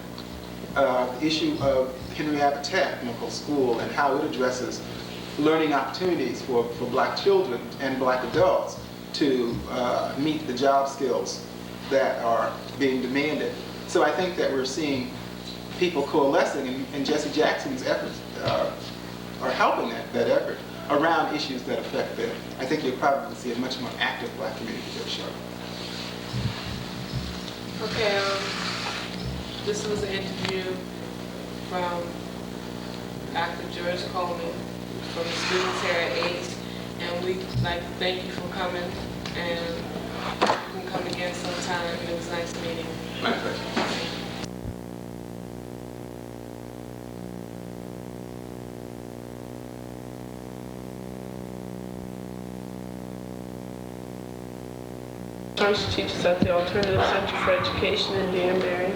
the issue of Henry Abbott Technical School and how it addresses learning opportunities for black children and black adults to meet the job skills that are being demanded. So I think that we're seeing people coalescing, and Jesse Jackson's efforts are helping that effort around issues that affect them. I think you'll probably see a much more active black community very shortly. Okay, this was an interview from Dr. George Coleman from the students here at 8, and we'd like to thank you for coming, and you can come again sometime. It was nice meeting you. My pleasure. She teaches at the Alternative Center for Education in Danbury.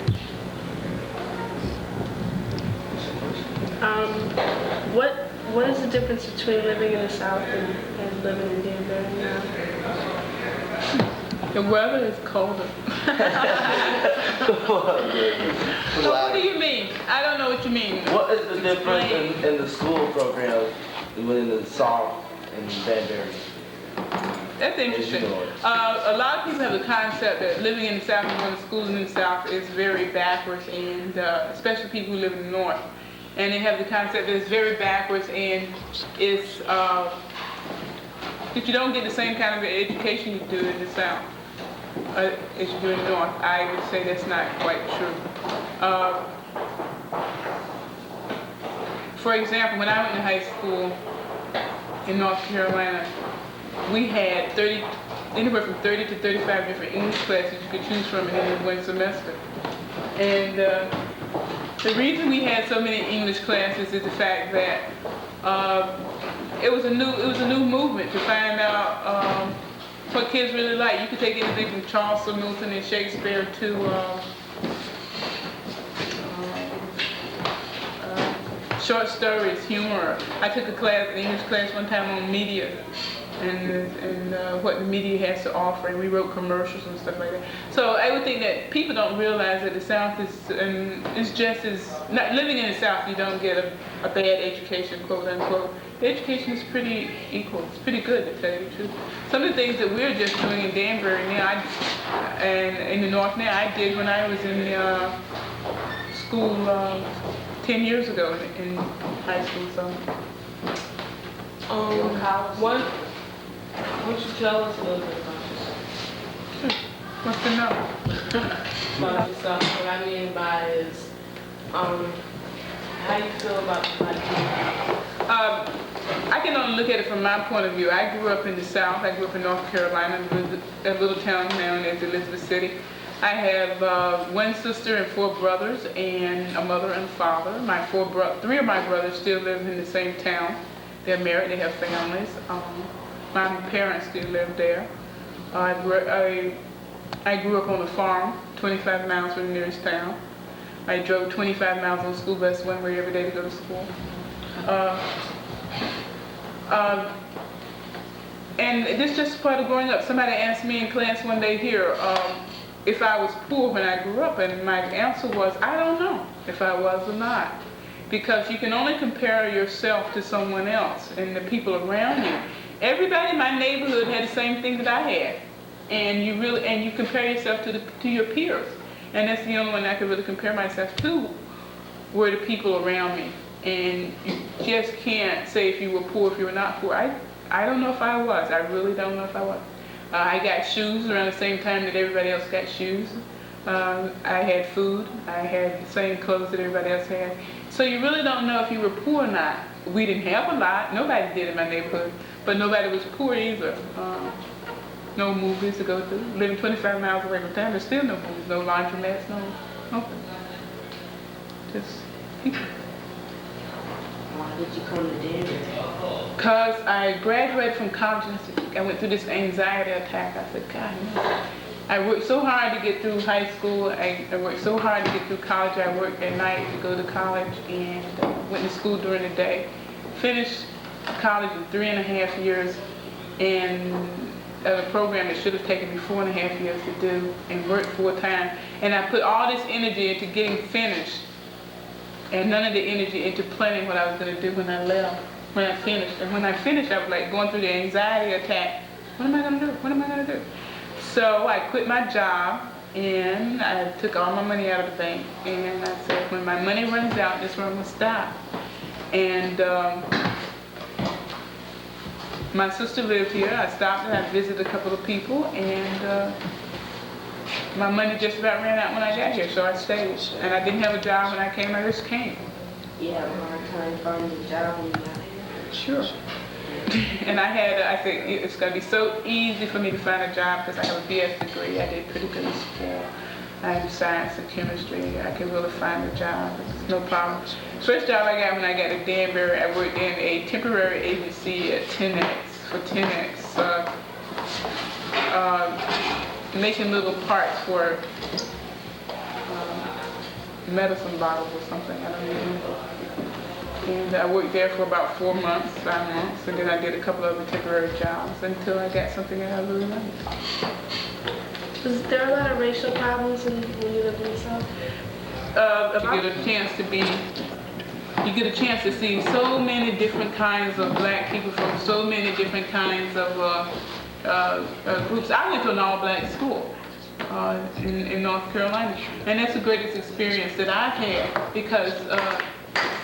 What is the difference between living in the South and living in Danbury now? The weather is colder. So what do you mean? I don't know what you mean. What is the difference in the school program within the South and Danbury? That's interesting. A lot of people have the concept that living in the South and going to schools in the South is very backwards, and especially people who live in the North. And they have the concept that it's very backwards, and it's that you don't get the same kind of education you do in the South as you do in the North. I would say that's not quite true. For example, when I went to high school in North Carolina, we had anywhere from 30 to 35 different English classes you could choose from in any one semester. And the reason we had so many English classes is the fact that it was a new movement to find out what kids really like. You could take anything from Chaucer, Milton, and Shakespeare to short stories, humor. I took an English class one time on media and what the media has to offer, and we wrote commercials and stuff like that. So I would think that people don't realize that the South is just as, living in the South, you don't get a bad education, quote unquote. The education is pretty equal. It's pretty good, to tell you the truth. Some of the things that we're just doing in Danbury now, and in the North now, I did when I was in school 10 years ago in high school. So, Why don't you tell us a little bit about yourself? Sure. What's the know? About yourself. What I mean by is, how do you feel about the Black community? I can only look at it from my point of view. I grew up in the South. I grew up in North Carolina, a little town known as Elizabeth City. I have one sister and 4 brothers, and a mother and father. 3 of my brothers still live in the same town. They're married. They have families. My parents still live there. I grew up on a farm, 25 miles from the nearest town. I drove 25 miles on the school bus one way every day to go to school. And this is just part of growing up. Somebody asked me in class one day here if I was poor when I grew up, and my answer was, I don't know if I was or not. Because you can only compare yourself to someone else and the people around you. Everybody in my neighborhood had the same thing that I had, and you compare yourself to your peers, and that's the only one I could really compare myself to were the people around me. And you just can't say if you were poor, if you were not poor. I don't know if I was. I really don't know if I was. I got shoes around the same time that everybody else got shoes. I had food. I had the same clothes that everybody else had. So you really don't know if you were poor or not. We didn't have a lot. Nobody did in my neighborhood. But nobody was poor either. No movies to go to. Living 25 miles away from town, there's still no movies, no laundromats, nothing. Just people. Why did you come to Danbury? Because I graduated from college and I went through this anxiety attack. I said, God, no. I worked so hard to get through high school. I worked so hard to get through college. I worked at night to go to college and went to school during the day. Finished college in 3.5 years, and a program that should have taken me 4.5 years to do, and worked full-time. And I put all this energy into getting finished, and none of the energy into planning what I was going to do when I left, when I finished. And when I finished, I was like going through the anxiety attack. What am I going to do? What am I going to do? So I quit my job, and I took all my money out of the bank, and I said, when my money runs out, this one will stop. And my sister lived here. I stopped and I visited a couple of people, and my money just about ran out when I got here, so I stayed. And I didn't have a job when I came. I just came. you have a hard time finding a job when you're not here? Sure. And I think it's going to be so easy for me to find a job because I have a BS degree. I did pretty good in school. I have science and chemistry. I can really find a job. It's no problem. First job I got when I got to Danbury, I worked in a temporary agency at 10X, for 10X, making little parts for medicine bottles or something. I don't even know. And I worked there for about 4 months, 5 months, and then I did a couple of other temporary jobs until I got something that I really liked. Was there a lot of racial problems when you lived in the South? You get a chance to see so many different kinds of black people from so many different kinds of groups. I went to an all-black school in North Carolina, and that's the greatest experience that I've had because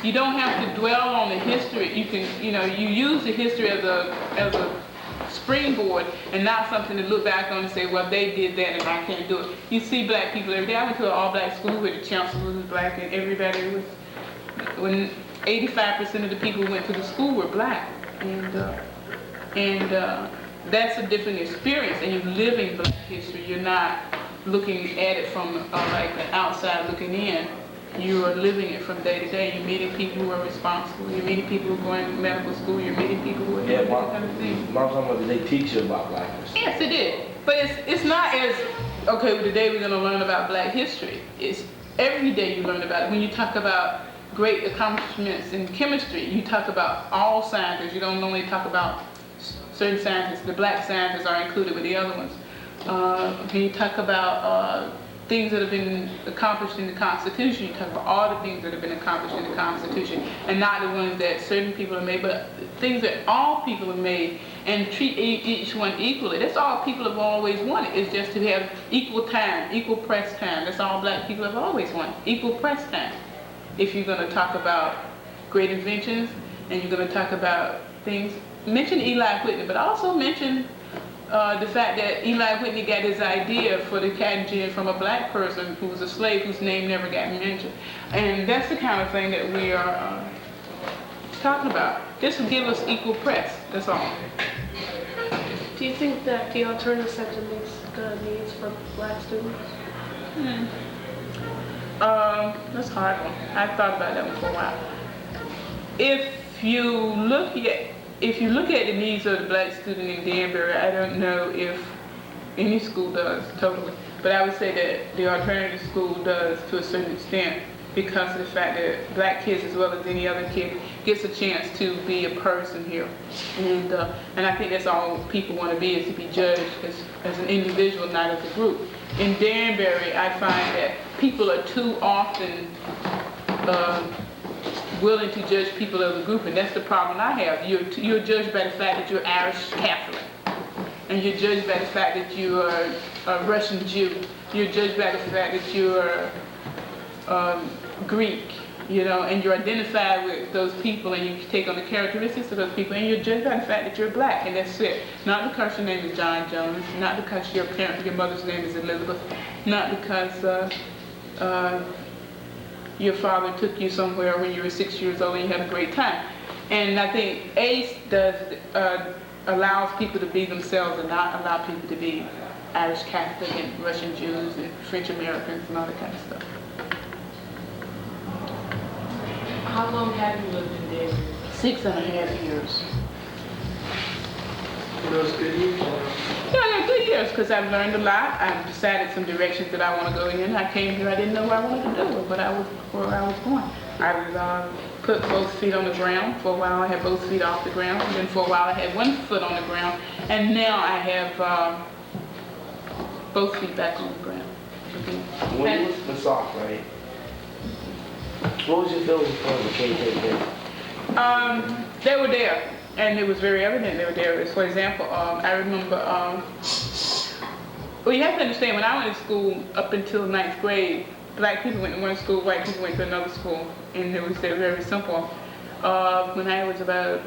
you don't have to dwell on the history. You use the history as a springboard and not something to look back on and say, well, they did that and I can't do it. You see black people every day. I went to an all-black school where the chancellor was black and everybody was, when 85% of the people who went to the school were black. And that's a different experience, and you're living black history. You're not looking at it from like the outside looking in. You are living it from day to day. You're meeting people who are responsible. You're meeting people who are going to medical school. You're meeting people who are doing that kind of thing. Mom, talking about, did they teach you about blackness? Yes, it did. But it's not as, okay, well, today we're going to learn about black history. It's every day you learn about it. When you talk about great accomplishments in chemistry, you talk about all scientists. You don't only talk about certain scientists. The black scientists are included with the other ones. When you talk about things that have been accomplished in the Constitution, you talk about all the things that have been accomplished in the Constitution, and not the ones that certain people have made, but things that all people have made, and treat each one equally. That's all people have always wanted, is just to have equal time, equal press time. That's all black people have always wanted, equal press time. If you're going to talk about great inventions, and you're going to talk about things, mention Eli Whitney, but also mention the fact that Eli Whitney got his idea for the cotton gin from a black person who was a slave whose name never got mentioned. And that's the kind of thing that we are talking about. This will give us equal press, that's all. Do you think that the alternative center meets the needs for black students? That's a hard one. I've thought about that one for a while. If you look at the needs of the black student in Danbury, I don't know if any school does totally, but I would say that the alternative school does to a certain extent because of the fact that black kids, as well as any other kid, gets a chance to be a person here. And I think that's all people want to be, is to be judged as an individual, not as a group. In Danbury, I find that people are too often willing to judge people as a group, and that's the problem I have. You're judged by the fact that you're Irish Catholic, and you're judged by the fact that you are a Russian Jew. You're judged by the fact that you're Greek, and you're identified with those people, and you take on the characteristics of those people, and you're judged by the fact that you're black, and that's it. Not because your name is John Jones, not because your mother's name is Elizabeth, not because your father took you somewhere when you were 6 years old and you had a great time. And I think ACE allows people to be themselves and not allow people to be Irish Catholic and Russian Jews and French Americans and all that kind of stuff. How long have you lived in Danbury? 6.5 years. Were those good years? Yeah, good years, because I've learned a lot. I've decided some directions that I want to go in. I came here, I didn't know what I wanted to do, but where I was going. I put both feet on the ground. For a while I had both feet off the ground, and then for a while I had one foot on the ground, and now I have both feet back on the ground. When you was in the South, right? What was your feelings for the KKK? They were there, and it was very evident they were there. For example, I remember, well, you have to understand, when I went to school up until 9th grade, black people went to one school, white people went to another school, and it was very simple. When I was about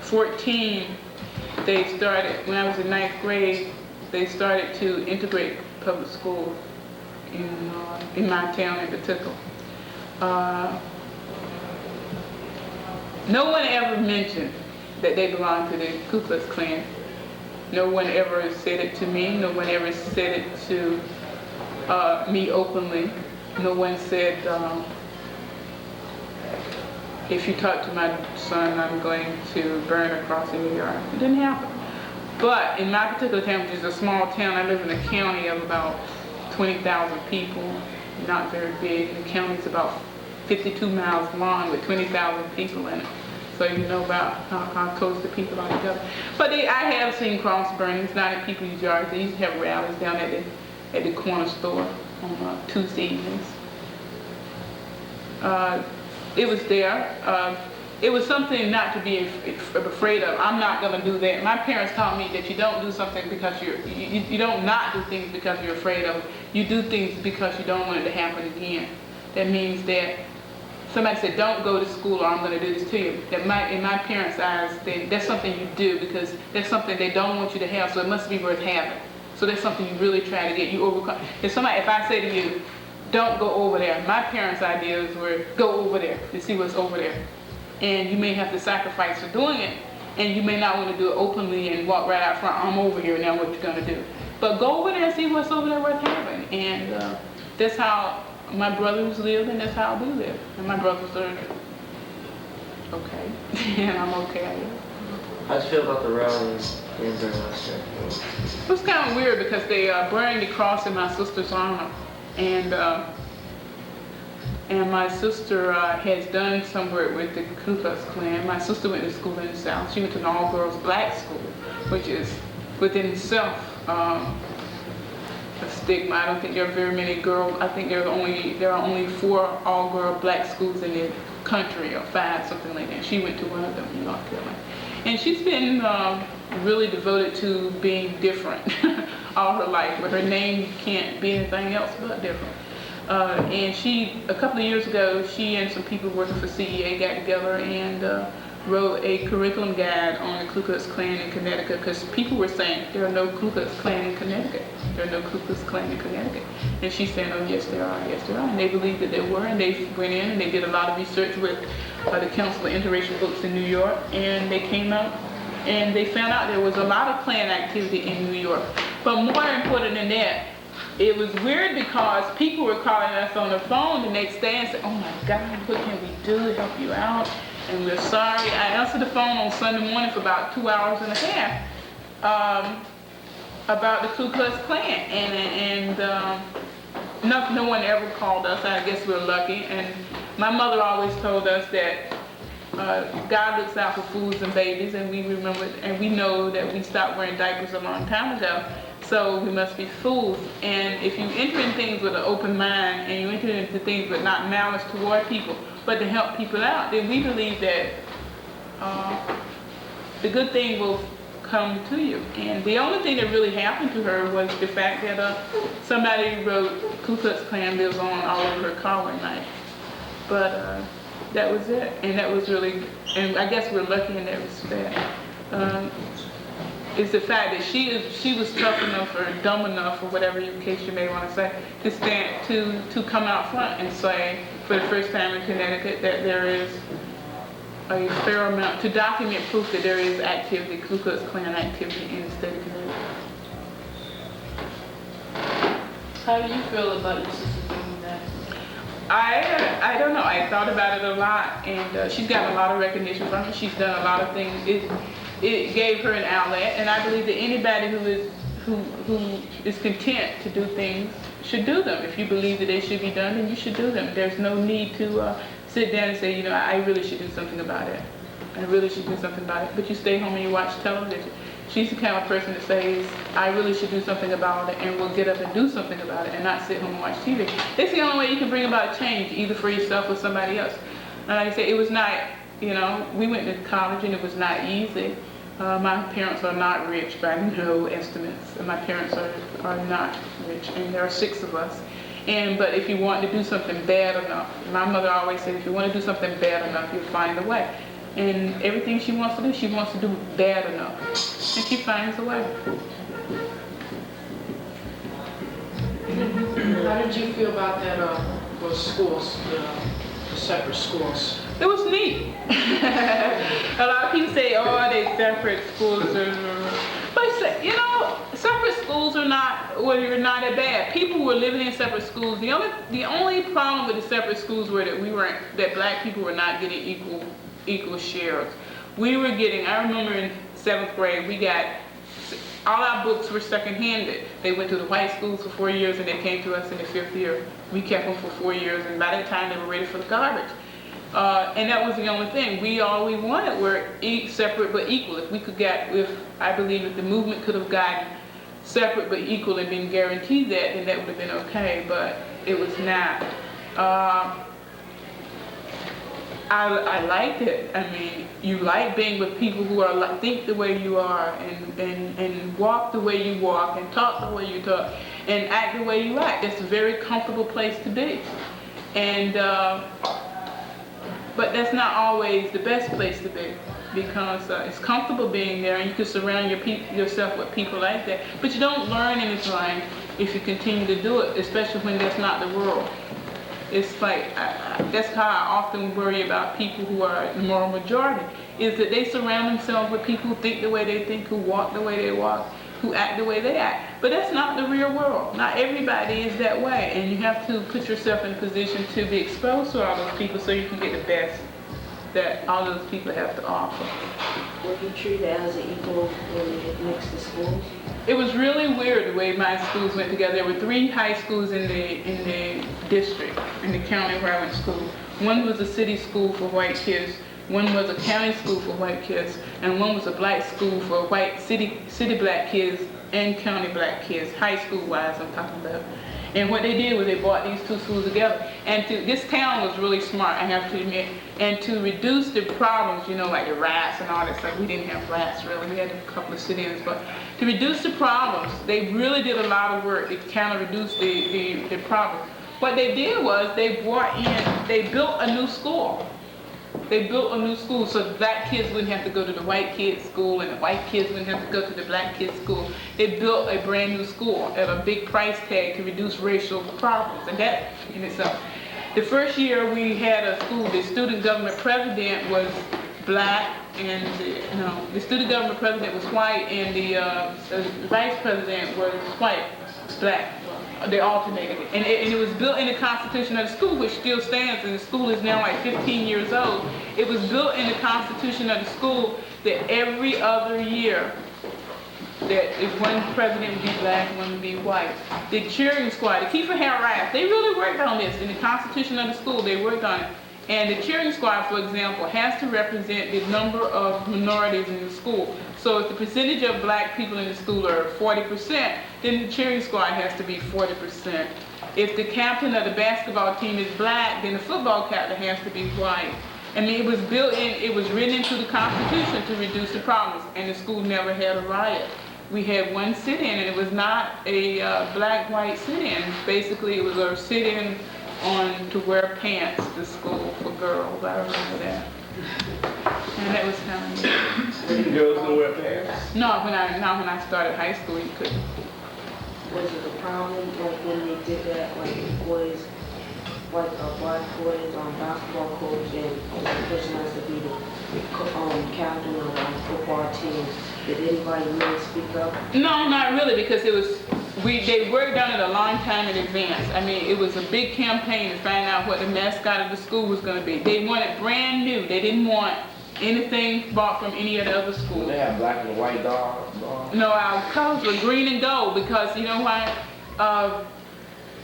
14, they started, when I was in 9th grade, they started to integrate public schools in my town in particular. No one ever mentioned that they belonged to the Ku Klux Klan. No one ever said it to me. No one ever said it to me openly. No one said, if you talk to my son, I'm going to burn a cross in your yard. It didn't happen. But in my particular town, which is a small town, I live in a county of about 20,000 people, not very big. The county's about 52 miles long with 20,000 people in it. So you know about how close the people are together. But I have seen cross burnings, not in people's yards. They used to have rallies down at the corner store on Tuesday evenings. It was there. It was something not to be afraid of. I'm not going to do that. My parents taught me that you don't do something because you don't not do things because you're afraid of it. You do things because you don't want it to happen again. That means that somebody said, don't go to school or I'm going to do this to you. That in my parents' eyes, that's something you do because that's something they don't want you to have, so it must be worth having. So that's something you really try to get. You overcome. If I say to you, don't go over there, my parents' ideas were, go over there to see what's over there. And you may have to sacrifice for doing it, and you may not want to do it openly and walk right out front, I'm over here, now what you going to do? But go over there and see what's over there worth having. And that's how my brothers live, and that's how we live. And my brothers are okay, and I'm okay, I guess. How'd you feel about the rallies in Danbury last year? It was kind of weird because they burned the cross in my sister's honor. And my sister has done some work with the Ku Klux Klan. My sister went to school in the South. She went to an all-girls black school, which is within itself a stigma. I don't think there are very many girls. I think there are only 4 all-girl black schools in the country, or 5, something like that. She went to one of them in North Carolina. And she's been really devoted to being different all her life. But her name can't be anything else but different. And a couple of years ago, she and some people working for CEA got together and wrote a curriculum guide on the Ku Klux Klan in Connecticut, because people were saying there are no Ku Klux Klan in Connecticut. There are no Ku Klux Klan in Connecticut. And she's saying, oh yes there are, yes there are. And they believed that there were, and they went in and they did a lot of research with the Council of Interracial Books in New York, and they came out and they found out there was a lot of Klan activity in New York. But more important than that, it was weird because people were calling us on the phone the next day and said, oh my God, what can we do to help you out? And we're sorry. I answered the phone on Sunday morning for about 2 hours and a half about the Ku Klux Klan. And no one ever called us. I guess we're lucky. And my mother always told us that God looks out for fools and babies, and we remember, and we know that we stopped wearing diapers a long time ago. So we must be fools. And if you enter in things with an open mind and you enter into things with not malice toward people, but to help people out, then we believe that the good thing will come to you. And the only thing that really happened to her was the fact that somebody wrote Ku Klux Klan lives on all over her car one night. But that was it. And that was really, and I guess we're lucky in that respect. Is the fact that she was tough enough or dumb enough, or whatever case you may want to say, to stand to come out front and say for the first time in Connecticut that there is a fair amount, to document proof that there is activity, Ku Klux Klan activity in the state of Connecticut. How do you feel about your sister doing that? I don't know. I thought about it a lot, and she's gotten a lot of recognition from it. She's done a lot of things. It gave her an outlet, and I believe that anybody who is content to do things should do them. If you believe that they should be done, then you should do them. There's no need to sit down and say, you know, I really should do something about it. I really should do something about it. But you stay home and you watch television. She's the kind of person that says, I really should do something about it, and will get up and do something about it, and not sit home and watch TV. It's the only way you can bring about a change, either for yourself or somebody else. And like I said, it was not, you know, we went to college and it was not easy. My parents are not rich by no estimates. My parents are not rich, and there are 6 of us. But if you want to do something bad enough, my mother always said, if you want to do something bad enough, you'll find a way. And everything she wants to do bad enough. And she finds a way. How did you feel about that, those schools, separate schools? It was neat. A lot of people say, oh, they separate schools. But, you know, separate schools are not, well, you're not that bad. People were living in separate schools. The only problem with the separate schools were that black people were not getting equal shares. We were getting, I remember in 7th grade, all our books were second-handed. They went to the white schools for 4 years and they came to us in the 5th year. We kept them for 4 years, and by that time they were ready for the garbage. And that was the only thing. All we wanted were separate but equal. I believe if the movement could have gotten separate but equal and been guaranteed that, then that would have been okay, but it was not. I liked it. I mean, you like being with people who think the way you are, and walk the way you walk, and talk the way you talk, and act the way you act. It's a very comfortable place to be. And but that's not always the best place to be, because it's comfortable being there, and you can surround yourself with people like that. But you don't learn anything if you continue to do it, especially when that's not the world. It's like, that's how I often worry about people who are the moral majority, is that they surround themselves with people who think the way they think, who walk the way they walk, who act the way they act. But that's not the real world. Not everybody is that way, and you have to put yourself in a position to be exposed to all those people so you can get the best that all those people have to offer. Were you treated as an equal when you mixed the schools? It was really weird the way my schools went together. There were 3 high schools in the district, in the county where I went to school. One was a city school for white kids, one was a county school for white kids, and one was a black school for white city black kids and county black kids, high school wise I'm talking about. And what they did was they brought these 2 schools together. And this town was really smart, I have to admit. And to reduce the problems, you know, like the rats and all that stuff. We didn't have rats really, we had a couple of sit-ins. But to reduce the problems, they really did a lot of work to kind of reduce the problems. What they did was they built a new school. They built a new school so the black kids wouldn't have to go to the white kids' school, and the white kids wouldn't have to go to the black kids' school. They built a brand new school at a big price tag to reduce racial problems, and that in itself. The first year we had a school, the student government president was black, and the student government president was white, and the vice president was white, black. They alternated it. And it was built in the constitution of the school, which still stands, and the school is now like 15 years old. It was built in the constitution of the school that every other year, that if one president would be black, one would be white. The cheering squad, the Kiefer Harris, they really worked on this. In the constitution of the school, they worked on it. And the cheering squad, for example, has to represent the number of minorities in the school. So if the percentage of black people in the school are 40%, then the cheering squad has to be 40%. If the captain of the basketball team is black, then the football captain has to be white. I mean, it was written into the Constitution to reduce the problems, and the school never had a riot. We had one sit-in, and it was not a black-white sit-in. Basically, it was a sit-in on to wear pants to school for girls. I remember that. And that was kind of neat. Girls don't wear pants? No, when I started high school, you couldn't. Was it a problem like when they did that, like boys, like black boys on basketball coach, and the person has to be the captain of the football team? Did anybody really speak up? No, not really, because they worked on it a long time in advance. I mean, it was a big campaign to find out what the mascot of the school was going to be. They wanted brand new. They didn't want anything bought from any of the other schools. They have black and white dogs. No, our colors were green and gold, because you know why?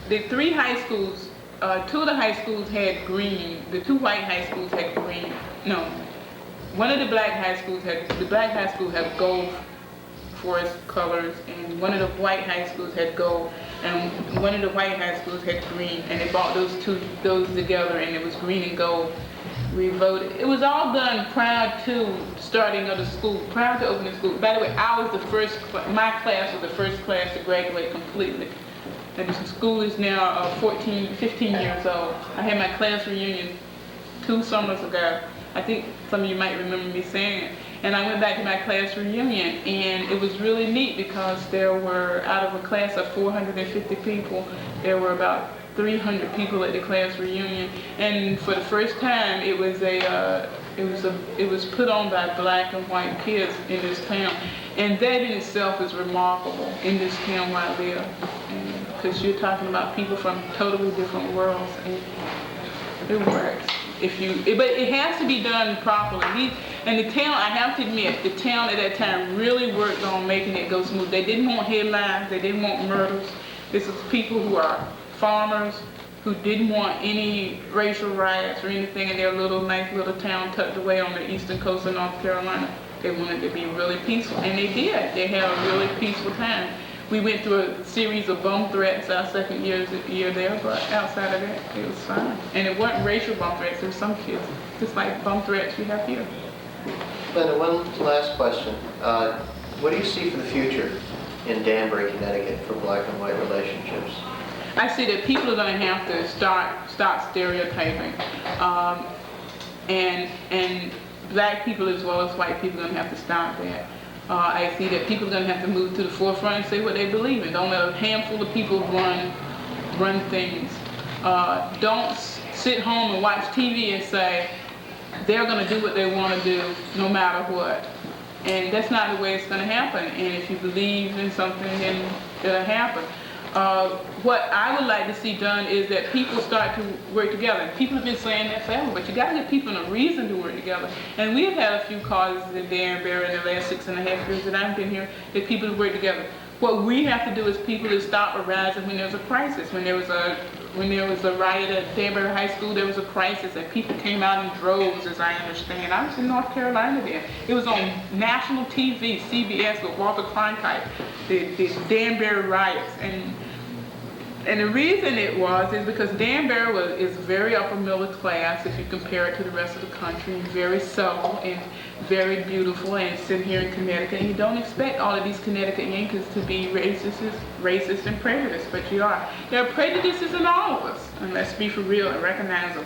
The 3 high schools, 2 of the high schools had green. The 2 white high schools had green. No, one of the black high schools had gold forest colors, and one of the white high schools had gold, and one of the white high schools had green, and they bought those together, and it was green and gold. We voted. It was all done prior to starting of the school, prior to opening school. By the way, my class was the first class to graduate completely. And the school is now 15 years old. I had my class reunion 2 summers ago. I think some of you might remember me saying it. And I went back to my class reunion, and it was really neat because there were, out of a class of 450 people, there were about 300 people at the class reunion, and for the first time it was put on by black and white kids in this town, and that in itself is remarkable in this town where I live, because you're talking about people from totally different worlds, and it works. But it has to be done properly. And the town, I have to admit, the town at that time really worked on making it go smooth. They didn't want headlines, they didn't want murders. This is people who are farmers, who didn't want any racial riots or anything in their nice little town tucked away on the eastern coast of North Carolina. They wanted to be really peaceful, and they did. They had a really peaceful time. We went through a series of bomb threats our second year there, but outside of that, it was fine. And it wasn't racial bomb threats, there were some kids, just like bomb threats we have here. Linda, one last question. What do you see for the future in Danbury, Connecticut for black and white relationships? I see that people are going to have to stop stereotyping. And black people as well as white people are going to have to stop that. I see that people are going to have to move to the forefront and say what they believe in. Don't let a handful of people run things. Don't sit home and watch TV and say they're going to do what they want to do no matter what. And that's not the way it's going to happen. And if you believe in something, then it'll happen. What I would like to see done is that people start to work together. People have been saying that forever, but you got to give people a reason to work together. And we have had a few causes in Danbury in the last 6.5 years that I've been here that people have worked together. What we have to do is people to stop arising when there's a crisis. When there was a riot at Danbury High School, there was a crisis, and people came out in droves, as I understand. I was in North Carolina then. It was on national TV, CBS, with Walter Cronkite, the Danbury riots. And the reason it was is because Danbury is very upper middle class if you compare it to the rest of the country, very subtle and very beautiful, and sitting here in Connecticut, and you don't expect all of these Connecticut Yankees to be racist and prejudiced, but you are. There are prejudices in all of us, and let's be for real and recognize them.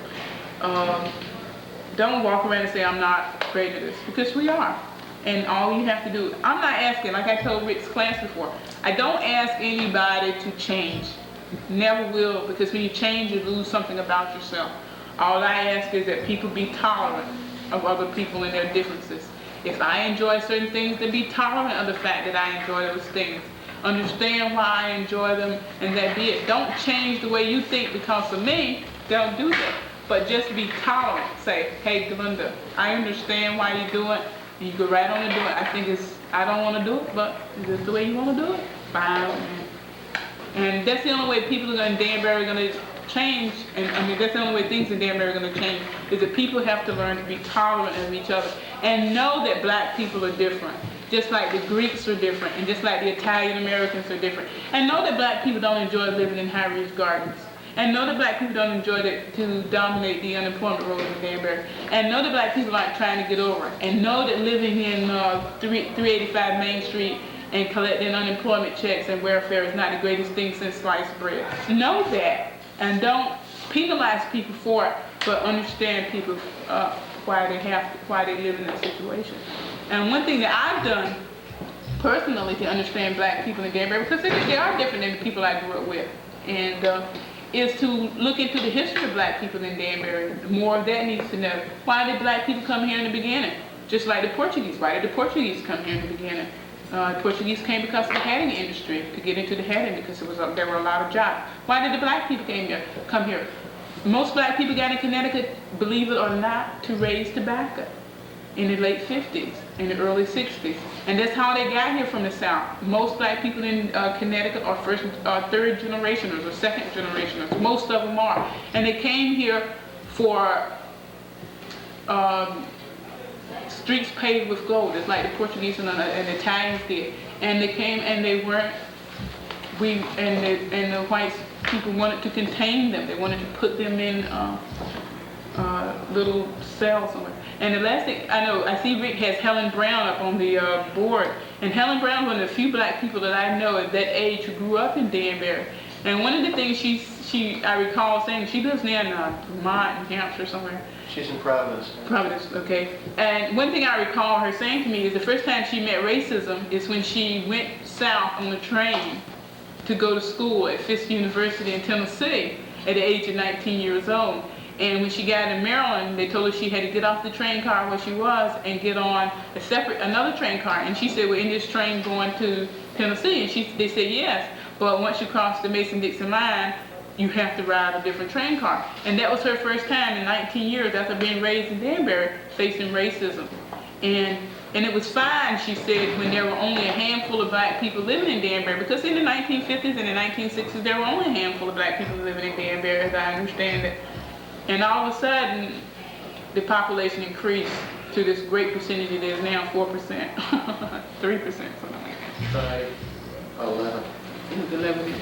Don't walk around and say I'm not prejudiced, because we are. And all you have to do, I'm not asking, like I told Rick's class before, I don't ask anybody to change. Never will, because when you change, you lose something about yourself. All I ask is that people be tolerant of other people and their differences. If I enjoy certain things, then be tolerant of the fact that I enjoy those things. Understand why I enjoy them, and that be it. Don't change the way you think because of me. Don't do that. But just be tolerant. Say, hey, Glenda, I understand why you do it. You go right on to do it. I don't want to do it, but is this the way you want to do it? Fine. And that's the only way people in Danbury are going to change, and that's the only way things in Danbury are going to change, is that people have to learn to be tolerant of each other and know that black people are different, just like the Greeks are different, and just like the Italian Americans are different. And know that black people don't enjoy living in high-rise gardens. And know that black people don't enjoy to dominate the unemployment rolls in Danbury. And know that black people aren't trying to get over it. And know that living in 385 Main Street and collecting unemployment checks and welfare is not the greatest thing since sliced bread. Know that, and don't penalize people for it, but understand people why they live in that situation. And one thing that I've done personally to understand black people in Danbury, because they are different than the people I grew up with, and is to look into the history of black people in Danbury. More of that needs to know. Why did black people come here in the beginning? Just like the Portuguese. Why did the Portuguese come here in the beginning? Portuguese came because of the hatting industry, to get into the hatting, because there were a lot of jobs. Why did the black people come here? Most black people got in Connecticut, believe it or not, to raise tobacco in the late 50s, in the early 60s. And that's how they got here from the South. Most black people in Connecticut are third generationers or second generationers. Most of them are. And they came here for streets paved with gold, just like the Portuguese and the Italians did. And they came and they weren't, and the white people wanted to contain them. They wanted to put them in little cells somewhere. And the last thing I know, I see Rick has Helen Brown up on the board. And Helen Brown was one of the few black people that I know at that age who grew up in Danbury. And one of the things I recall saying, she lives near Vermont, New Hampshire, somewhere. She's in Providence. Providence, okay. And one thing I recall her saying to me is the first time she met racism is when she went south on the train to go to school at Fisk University in Tennessee. at the age of 19 years old. And when she got in Maryland, they told her she had to get off the train car where she was and get on another train car. And she said, we're in this train going to Tennessee. And they said, yes, but once you cross the Mason-Dixon line, you have to ride a different train car. And that was her first time in 19 years after being raised in Danbury, facing racism. And it was fine, she said, when there were only a handful of black people living in Danbury, because in the 1950s and the 1960s, there were only a handful of black people living in Danbury, as I understand it. And all of a sudden, the population increased to this great percentage it is now, 4%, 3%, something like that. Try 11. It was 11.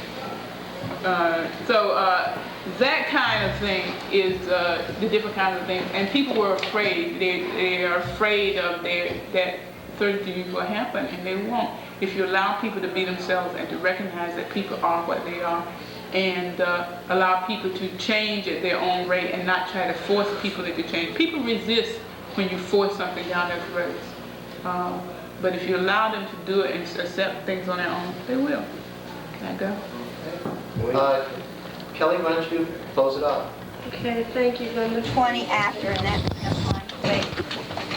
That kind of thing is the different kinds of things. And people were afraid. They are afraid of that certain things will happen, and they won't. If you allow people to be themselves and to recognize that people are what they are, and allow people to change at their own rate and not try to force people into change. People resist when you force something down their throats. But if you allow them to do it and accept things on their own, they will. Can I go? Kelly, why don't you close it up? Okay, thank you, Linda. 20 after, and that's fine. Wait.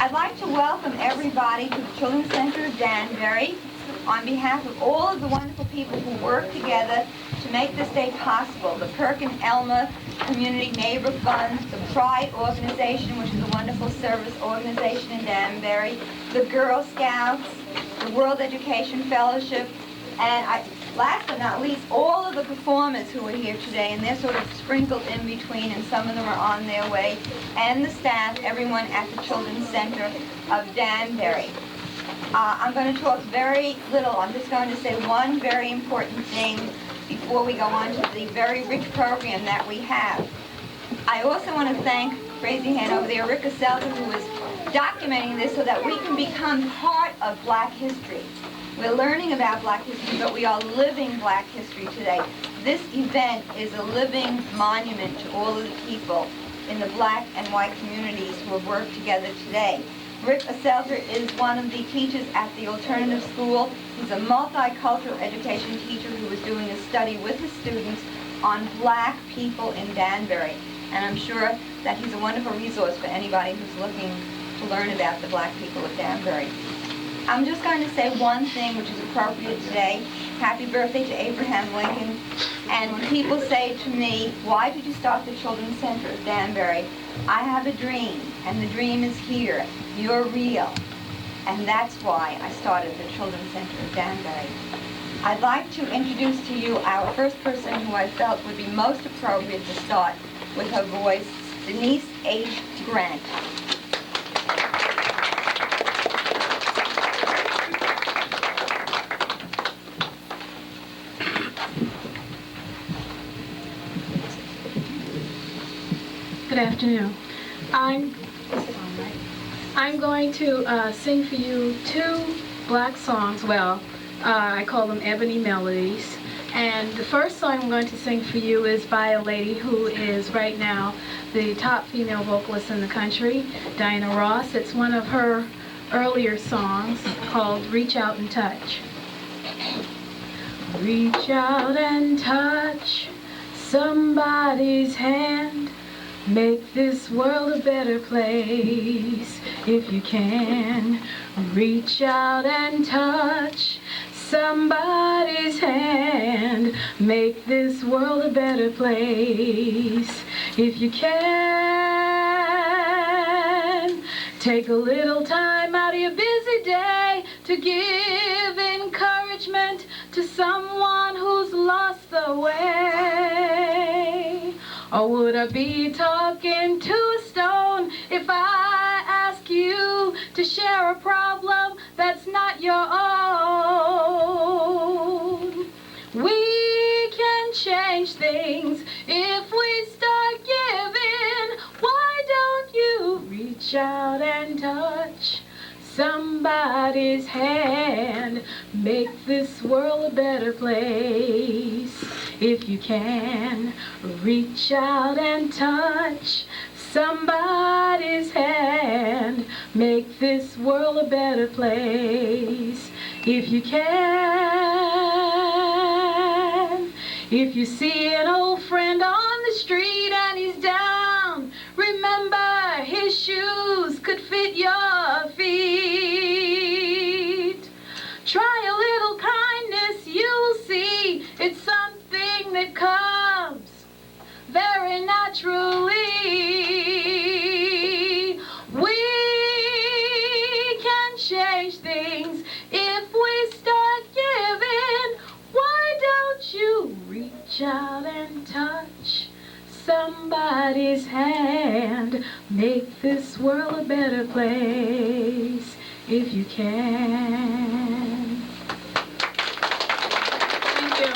I'd like to welcome everybody to the Children's Center of Danbury on behalf of all of the wonderful people who work together to make this day possible. The Kirk and Elma Community Neighbor Funds, the Pride Organization, which is a wonderful service organization in Danbury, the Girl Scouts, the World Education Fellowship, and last but not least, all of the performers who are here today, and they're sort of sprinkled in between, and some of them are on their way, and the staff, everyone at the Children's Center of Danbury. I'm going to talk very little. I'm just going to say one very important thing before we go on to the very rich program that we have. I also want to thank, raising hand over there, Ricka Selder, who is documenting this so that we can become part of Black history. We're learning about Black history, but we are living Black history today. This event is a living monument to all of the people in the Black and white communities who have worked together today. Rick Selzer is one of the teachers at the alternative school. He's a multicultural education teacher who is doing a study with his students on Black people in Danbury. And I'm sure that he's a wonderful resource for anybody who's looking to learn about the Black people of Danbury. I'm just going to say one thing which is appropriate today. Happy birthday to Abraham Lincoln. And when people say to me, why did you start the Children's Center of Danbury? I have a dream, and the dream is here. You're real. And that's why I started the Children's Center of Danbury. I'd like to introduce to you our first person who I felt would be most appropriate to start with her voice, Denise H. Grant. Good afternoon. I'm going to sing for you two Black songs. Well, I call them Ebony Melodies. And the first song I'm going to sing for you is by a lady who is right now the top female vocalist in the country, Diana Ross. It's one of her earlier songs called Reach Out and Touch. Reach out and touch somebody's hand. Make this world a better place if you can. Reach out and touch somebody's hand. Make this world a better place if you can. Take a little time out of your busy day to give encouragement to someone who's lost the way. Or would I be talking to a stone if I ask you to share a problem that's not your own? We can change things if we start giving. Why don't you reach out and touch somebody's hand? Make this world a better place if you can. Reach out and touch somebody's hand. Make this world a better place if you can. If you see an old friend on the street and he's down. Remember, his shoes could fit your feet. Try a little kindness, you'll see it's something that comes very naturally. We can change things if we start giving. Why don't you reach out and touch somebody's hand? Make this world a better place if you can. Thank you.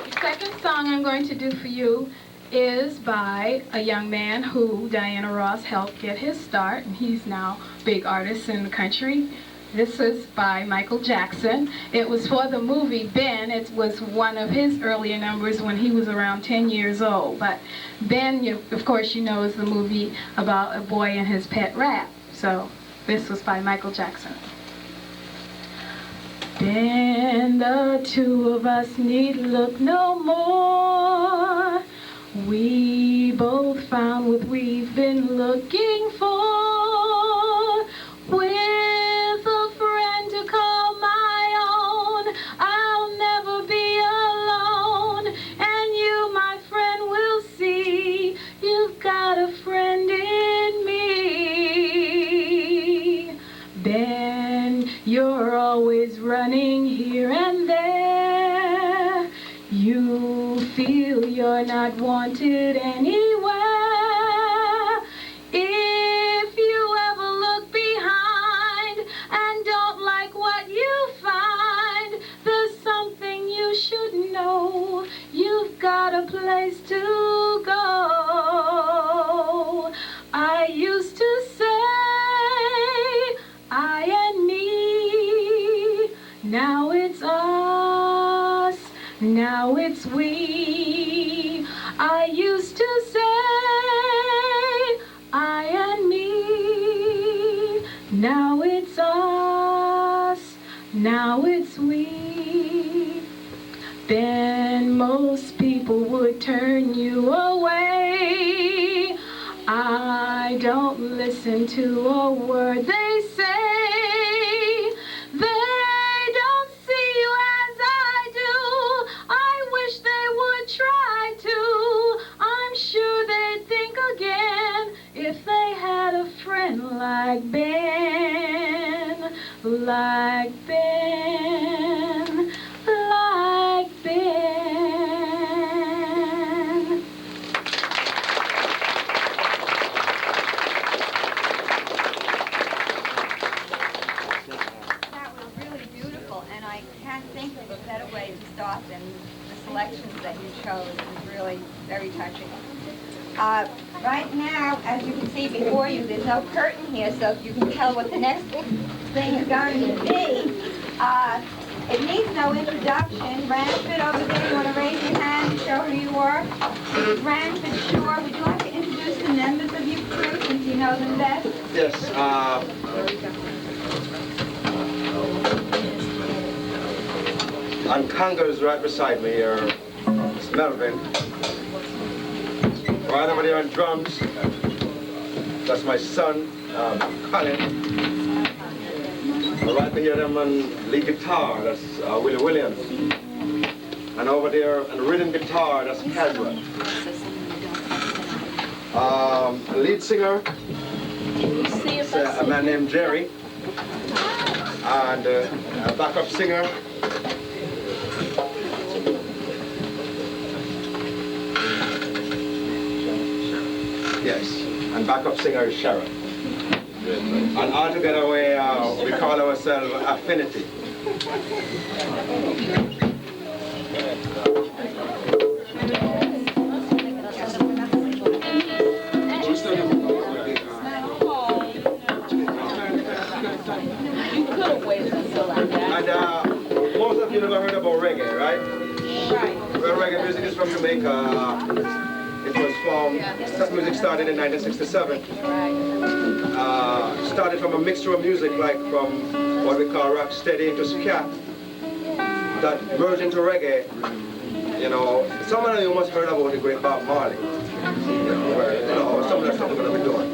The second song I'm going to do for you is by a young man who Diana Ross helped get his start, and he's now a big artist in the country. This is by Michael Jackson. It was for the movie Ben. It was one of his earlier numbers when he was around 10 years old. But Ben, of course, you know, is the movie about a boy and his pet rat. So this was by Michael Jackson. Ben, the two of us need look no more. We both found what we've been looking for. With a friend to call my own, I'll never be alone. And you, my friend, will see you've got a friend in me. Ben, you're always running here and there. You feel you're not wanted anywhere. If you ever look behind and don't like what you find, there's something you should know. You've got a place to go. I used to say I and me. Now it's us. Now it's we. I used to say I and me. Now it's us. Now it's we. Then most people would turn you away. I don't listen to a word they say. They don't see you as I do. I wish they would try to. I'm sure they'd think again if they had a friend like Ben, like Ben, like Ben. That was really beautiful, and I can't think of a better way to start than the selections that you chose. It was really very touching. Right now, as you can see before you, there's no curtain here, so you can tell what the next thing is going to be. It needs no introduction. Ranford over there, you want to raise your hand and show who you are? Ranford Shore, would you like to introduce the members of your crew since you know them best? Yes. And Congo's right beside me here. It's Melvin. Right over there on drums. That's my son, Colin. Right here them on lead guitar, that's Willie Williams. And over there on rhythm guitar, that's Caswell. Lead singer, is a man named Jerry. And a backup singer, yes, and backup singer is Sharon. And all together we call ourselves Affinity. And most of you never heard about reggae, right? Right. Well, reggae music is from Jamaica. It was formed, that music started in 1967. Started from a mixture of music, like from what we call rock steady into ska, that merged into reggae You know, some of you must heard about the great Bob Marley. You know, where, you know, some of the stuff we're going to be doing.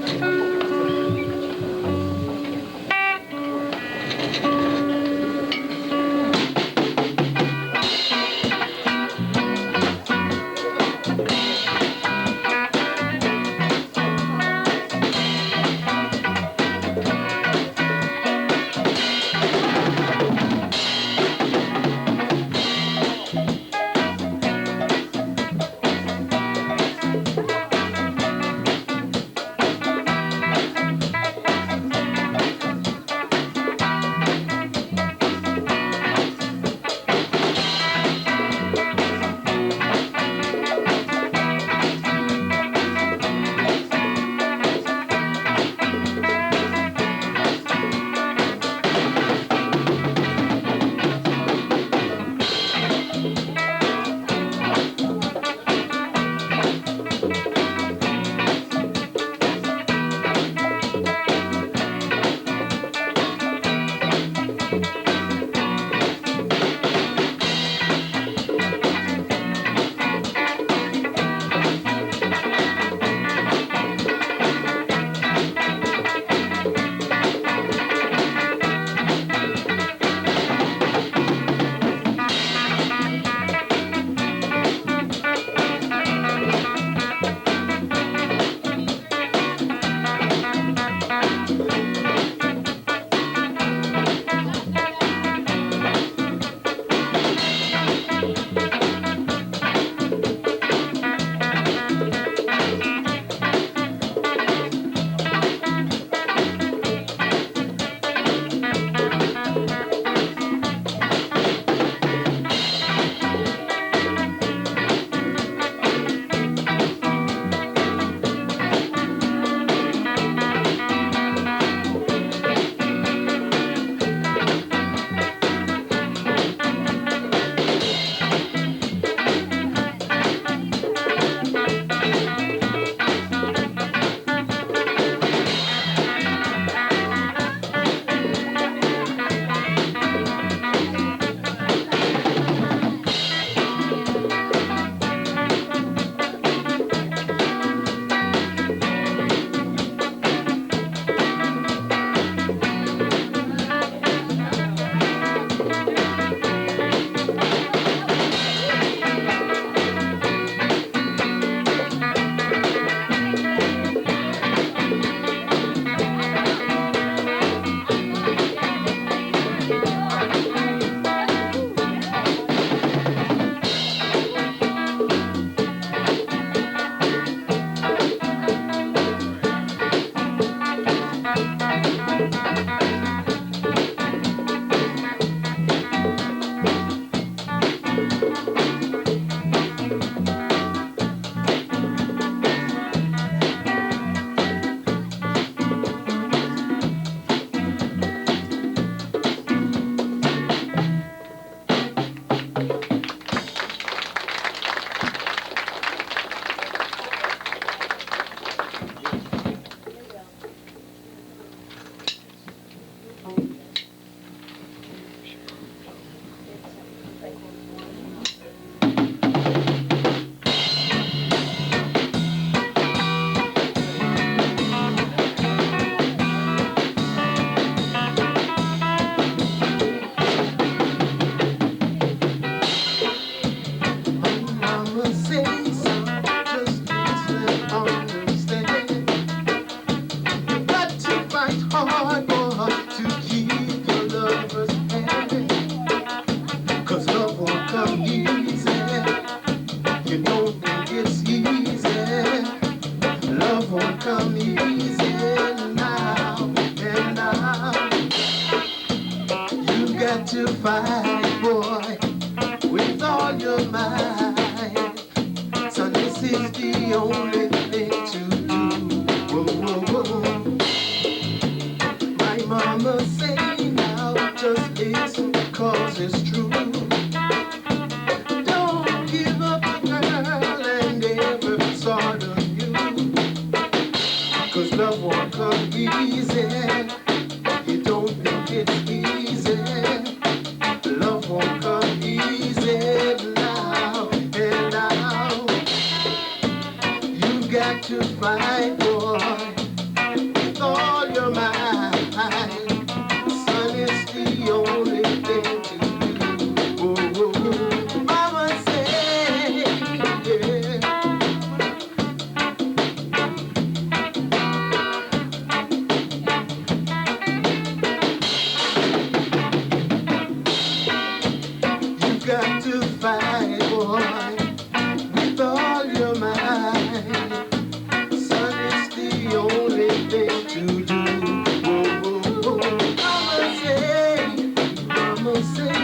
To fight, boy, with all your might. So this is the only thing to do. Whoa, whoa, whoa. My mama say now, just listen, cause it's true. Don't give up the girl and every sort of you. Cause love won't come easy. You don't think it's easy. Love won't come easy now. got to fight, boy, with all your might. Son is the only thing to do. Oh, oh, oh. Mama said, yeah. You got to fight, boy, with all your might. Son is the only thing to do. Oh, oh, oh. Mama say,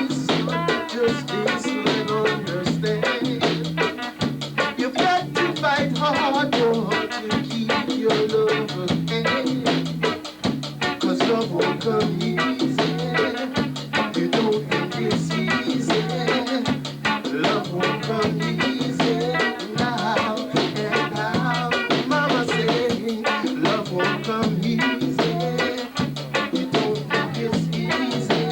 son, just this little understand. You've got to fight hard, boy, to keep your love again. 'Cause love won't come easy. You don't think it's easy. Love won't come easy now and now. Mama say love won't come easy. You don't think it's easy.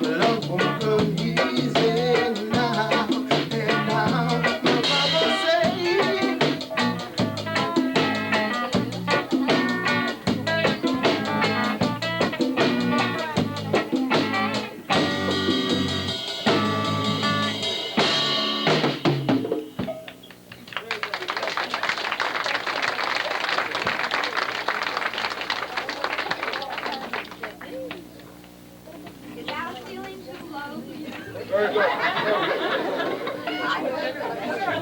Love won't come easy now and now. Mama say. Is our ceiling too low? Very good.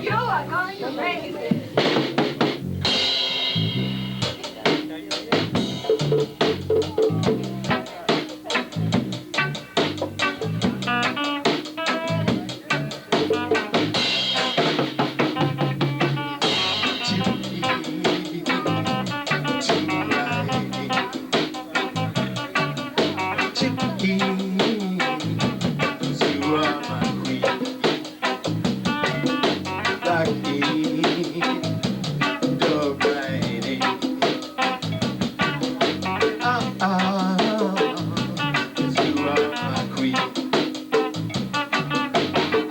You are going to raise it.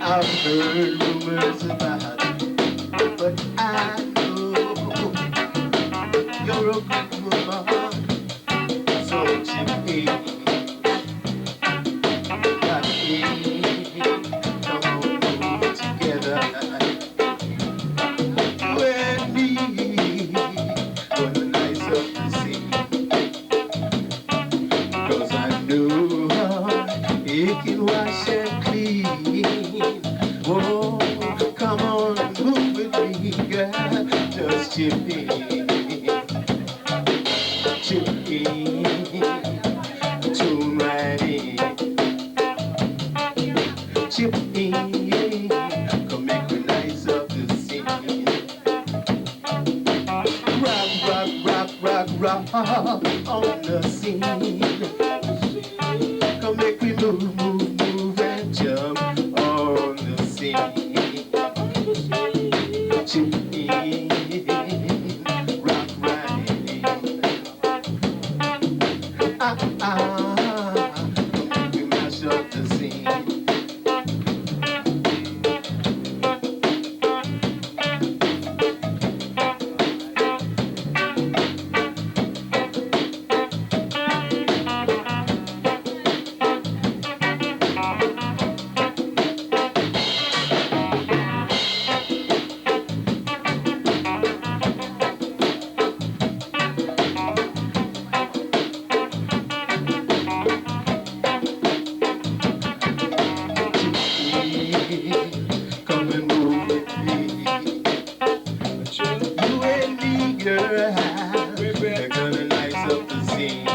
I've heard rumors about it, but I know you're a good woman, so Chippy, got me, come on, move together, you and me, for the nights of the sea, 'cause I know it can wash and clean. Oh, come on and move with me, girl. Just chip in, tune right in. Chip in, come make me nice up the scene. Rock on the scene. Come make me move and jump on the scene. Chip in, rock right in. Come make me mash up the scene. Come and move with me. You and me, girl, we're gonna nice up the scene.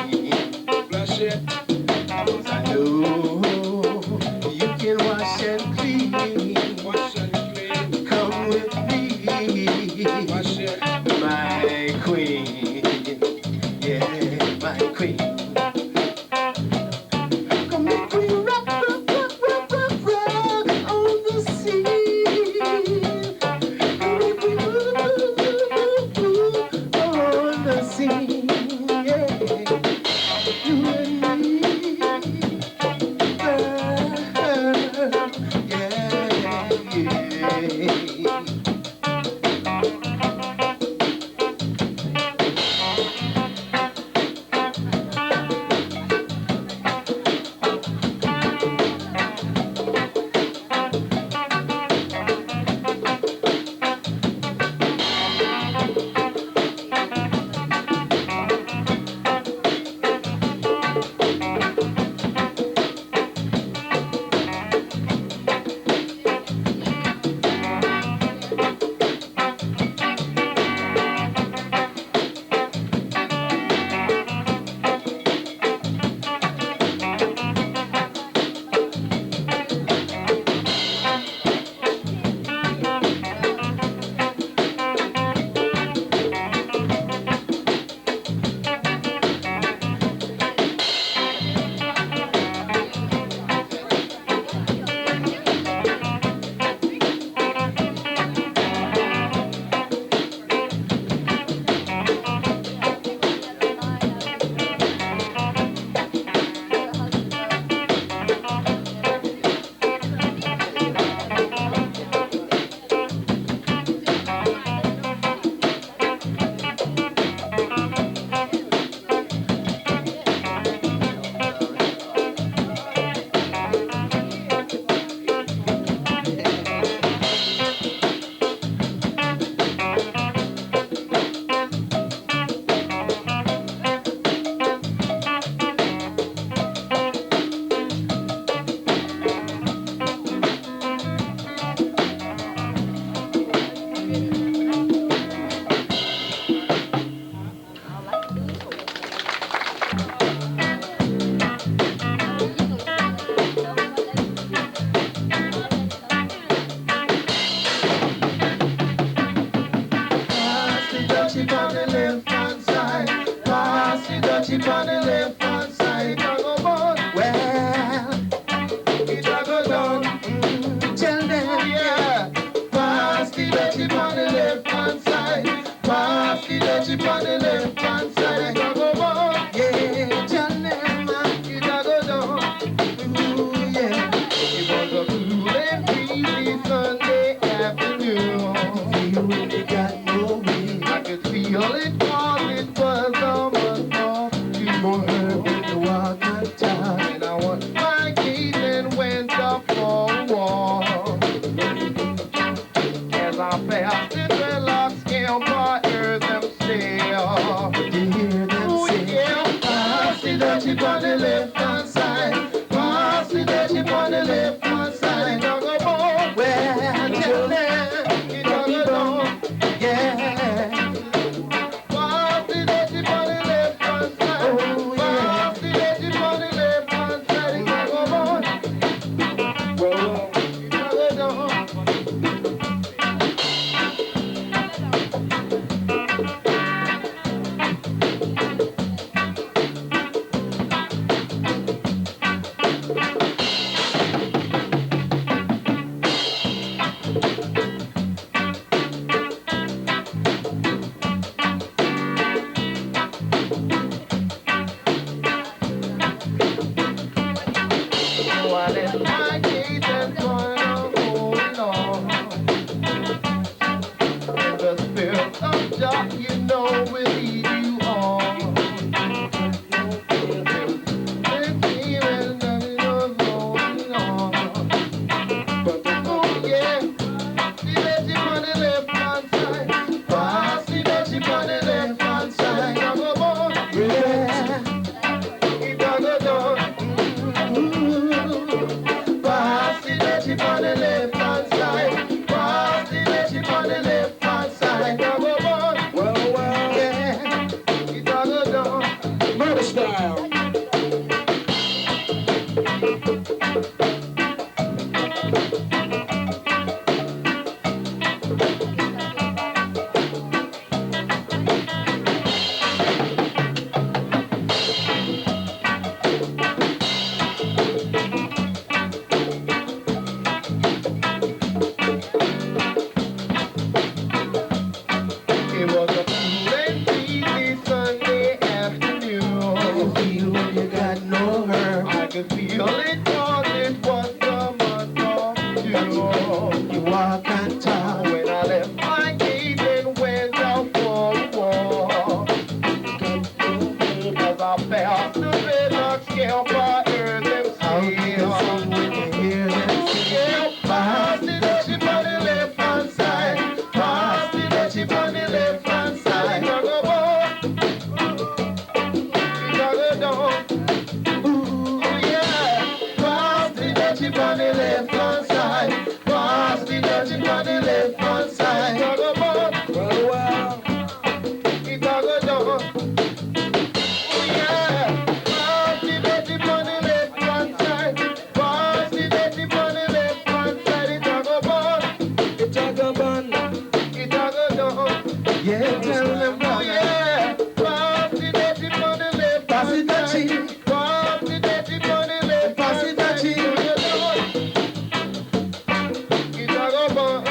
'Cause I know you can wash and clean. Come with me, my queen. Yeah, my queen. Come make me rock on the scene. Come make me move on the scene. Yeah, you and me, girl. Yeah, yeah. Pass it up, chip on the left hand side. Go on. Yeah, tell them you go down. Ooh, yeah. It was a cool and breezy Sunday afternoon. Feel when they got no wind. I could feel it cause it was a month of June. When the walk on town. And I went my gate and went up for a walk. As I passed the dreadlocks scamp, I heard them say, oh yeah, pass the dutchie on the left hand side. Pass the dutchie on the left hand side. Now go on, well, tell them you don't go down, yeah. Pass the dutchie on the left hand side. Oh yeah, pass the dutchie on the left hand side. Now go on, well, you don't go down. So I left my gate and turned hold on. And the spirit of dark, you know, will lead you on. And feeling that it was going on. But oh yeah, see that you on the left hand side. Pass see that you on the left hand side. Now go on, yeah, it go down. Pass the dutchie on the left hand side. Pass the dutchie on the left hand side. Now go on. Well, yeah, it go down. Murder style. It was a cool and breezy Sunday afternoon. I could feel when you got no hurt. I could feel it cause it was the month of June. You walk on top when I left my gate and went out for a walk. As I passed the dreadlocks scamp, I heard them say, oh, when you hear them say, pass the dutchie on the left hand side. Pass the dutchie on the left hand side. Now go on, now go down. Ooh yeah, pass the dutchie on the left hand side. Pass the dutchie on the left hand side. Now go on, well, it go down. Oh yeah, pass the dutchie on the left hand side. Pass the dutchie on the left hand side. It go on, it go on. It a go down. Yeah, tell them oh yeah. Pass the dutchie on the left. Pass the dutchie. Pass the dutchie on the left. Pass the dutchie. It a go down.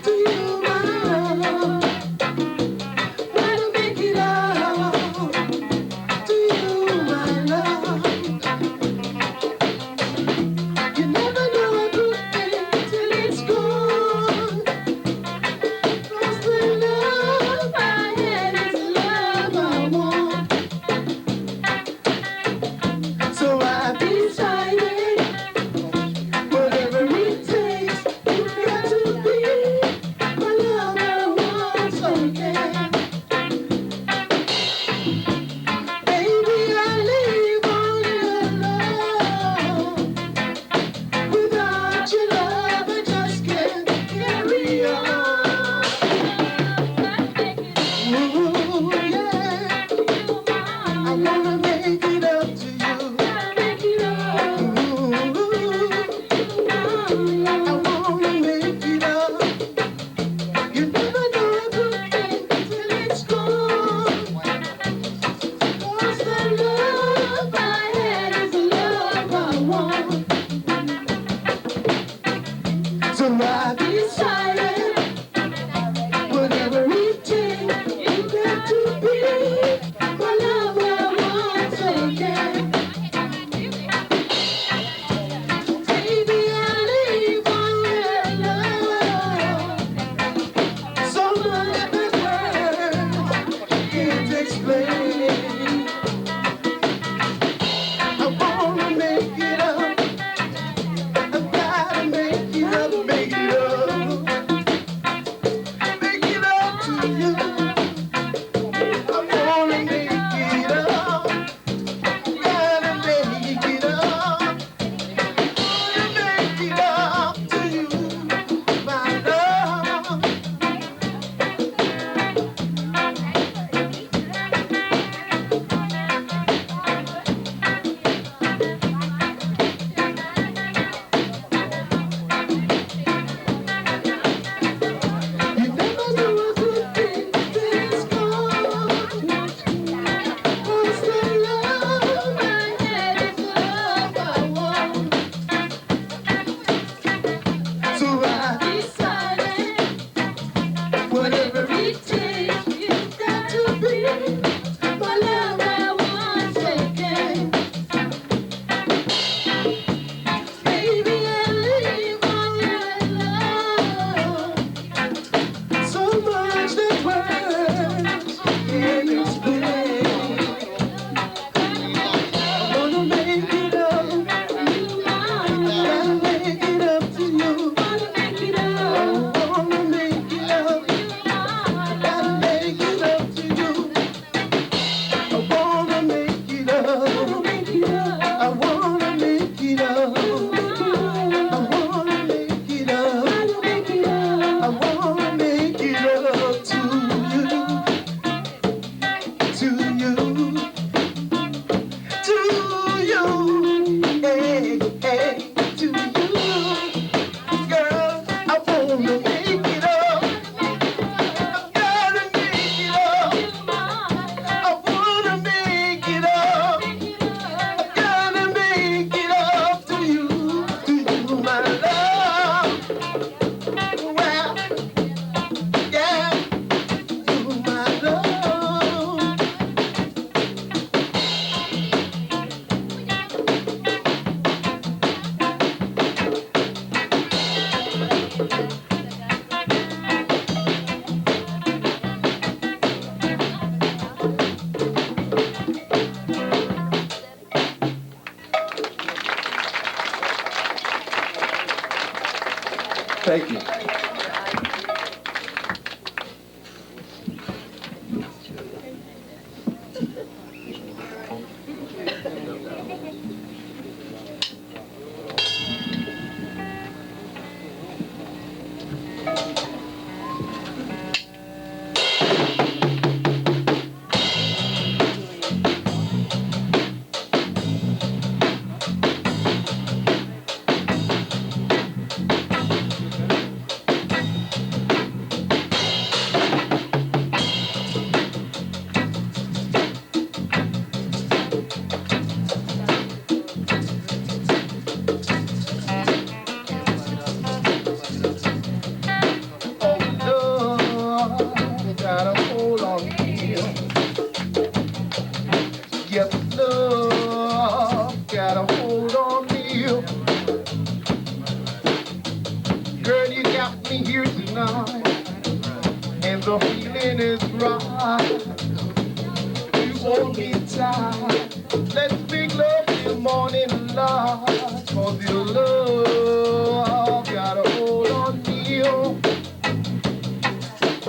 To you. here tonight, and the feeling is right. You hold me tight. Let's make love till morning light. For your love got a hold on me.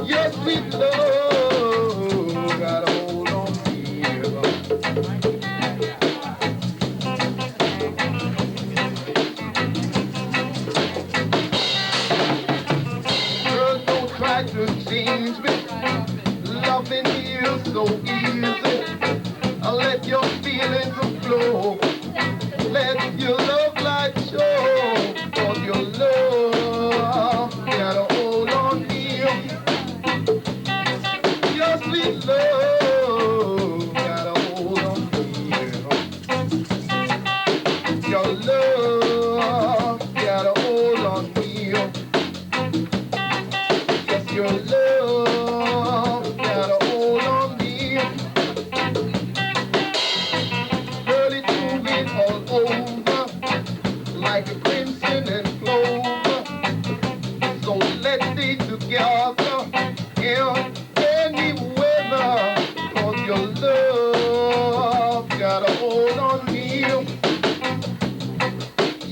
Your sweet love got a hold on me. Girl, don't try to change me. Loving you so easy. Let your feelings flow. Let your love light show. Cause your love got a hold on me. Your sweet love got a hold on me. Your love got a hold on me. Yes, your love got a hold on me. Girl, it's moving all over like a crimson and clover. So let's stay together in any weather. Cause your love got a hold on me.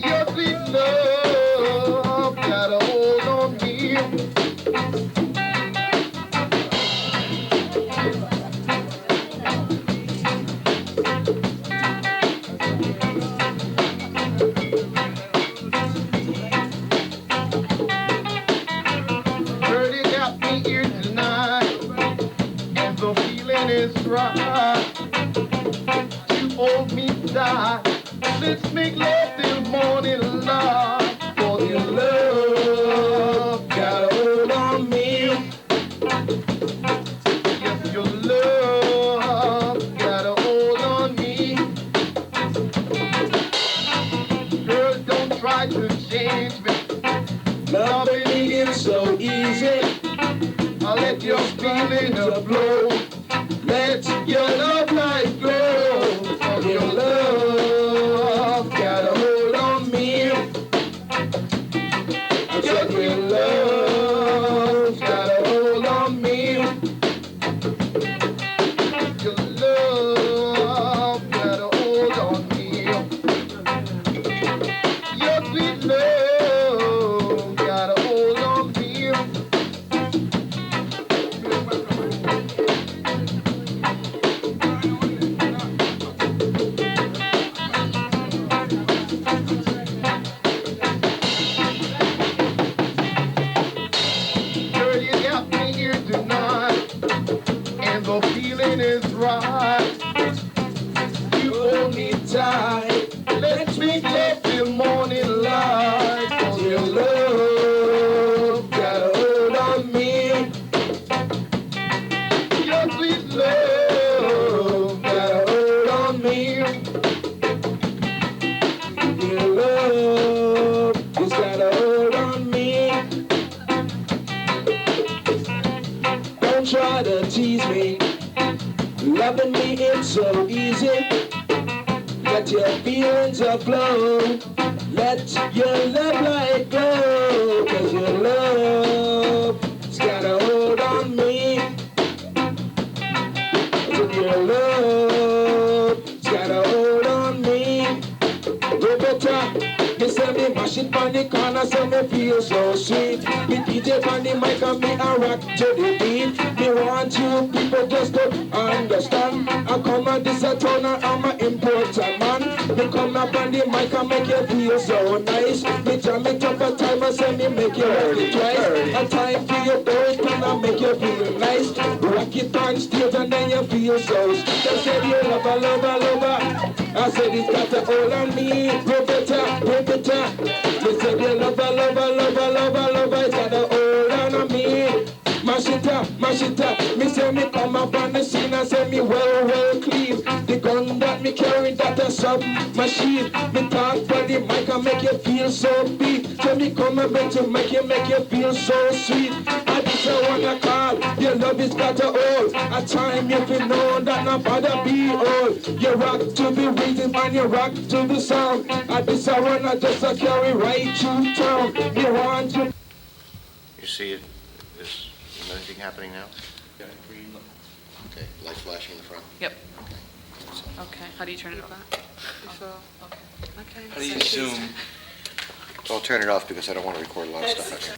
Your sweet love got a hold on me. Girl, you got me here tonight, and the feeling is right. You hold me tight. Let's make love till morning light. For your love got a hold on me. Yes, your love got a hold on me. Girl, don't try to change me. Loving me is so easy. I'll let your feelings flow. Let your love light glow. For your love got a hold on me. I said your love got a hold on me. Your love got a hold on me. Your sweet love got a hold on me. Girl, you got me here tonight, and the feeling is right. You hold me tight. Let's make love till morning light. Cause your love got a hold on me. Your sweet love got a hold on me. Your love has got a hold on me. Don't try to tease me. Loving me it's so easy. Let your feelings flow. Let your love light glow. Cause your love's got a hold on me. Your love's got a hold on me. Roberta, you say me mash it on the corner, so me feel so sweet. Me DJ on the mic and me a rock to the beat. Me want you people just to understand. I come at this a town and I'm an important man. Me come up on the mic and make you feel so nice. Me jam it up a time and say me make you rock it twice. A time for you do it and I make you feel nice. Rock it on stage and then you feel so sweet. I said you lover, lover, lover. I said it's got a hold on me. Roberta, Roberta. Me said you lover, lover, lover, lover, lover. It's got a hold on me. Mash it up. Me say me come up on the scene and say me well clean. The gun that me carry that a submachine. Me talk for the mic and make you feel so big. So me come up to make you feel so sweet. I just wanna call, your love is got a hold. A time you feel know that nobody be old. You rock to the rhythm and you rock to the sound. I just wanna just carry right through town. You want to You see it? Is anything happening now? Yeah, green. Okay, light flashing in the front? Yep. Okay, how do you turn it off? Okay. How do you zoom? So I'll turn it off because I don't want to record a lot of stuff out here.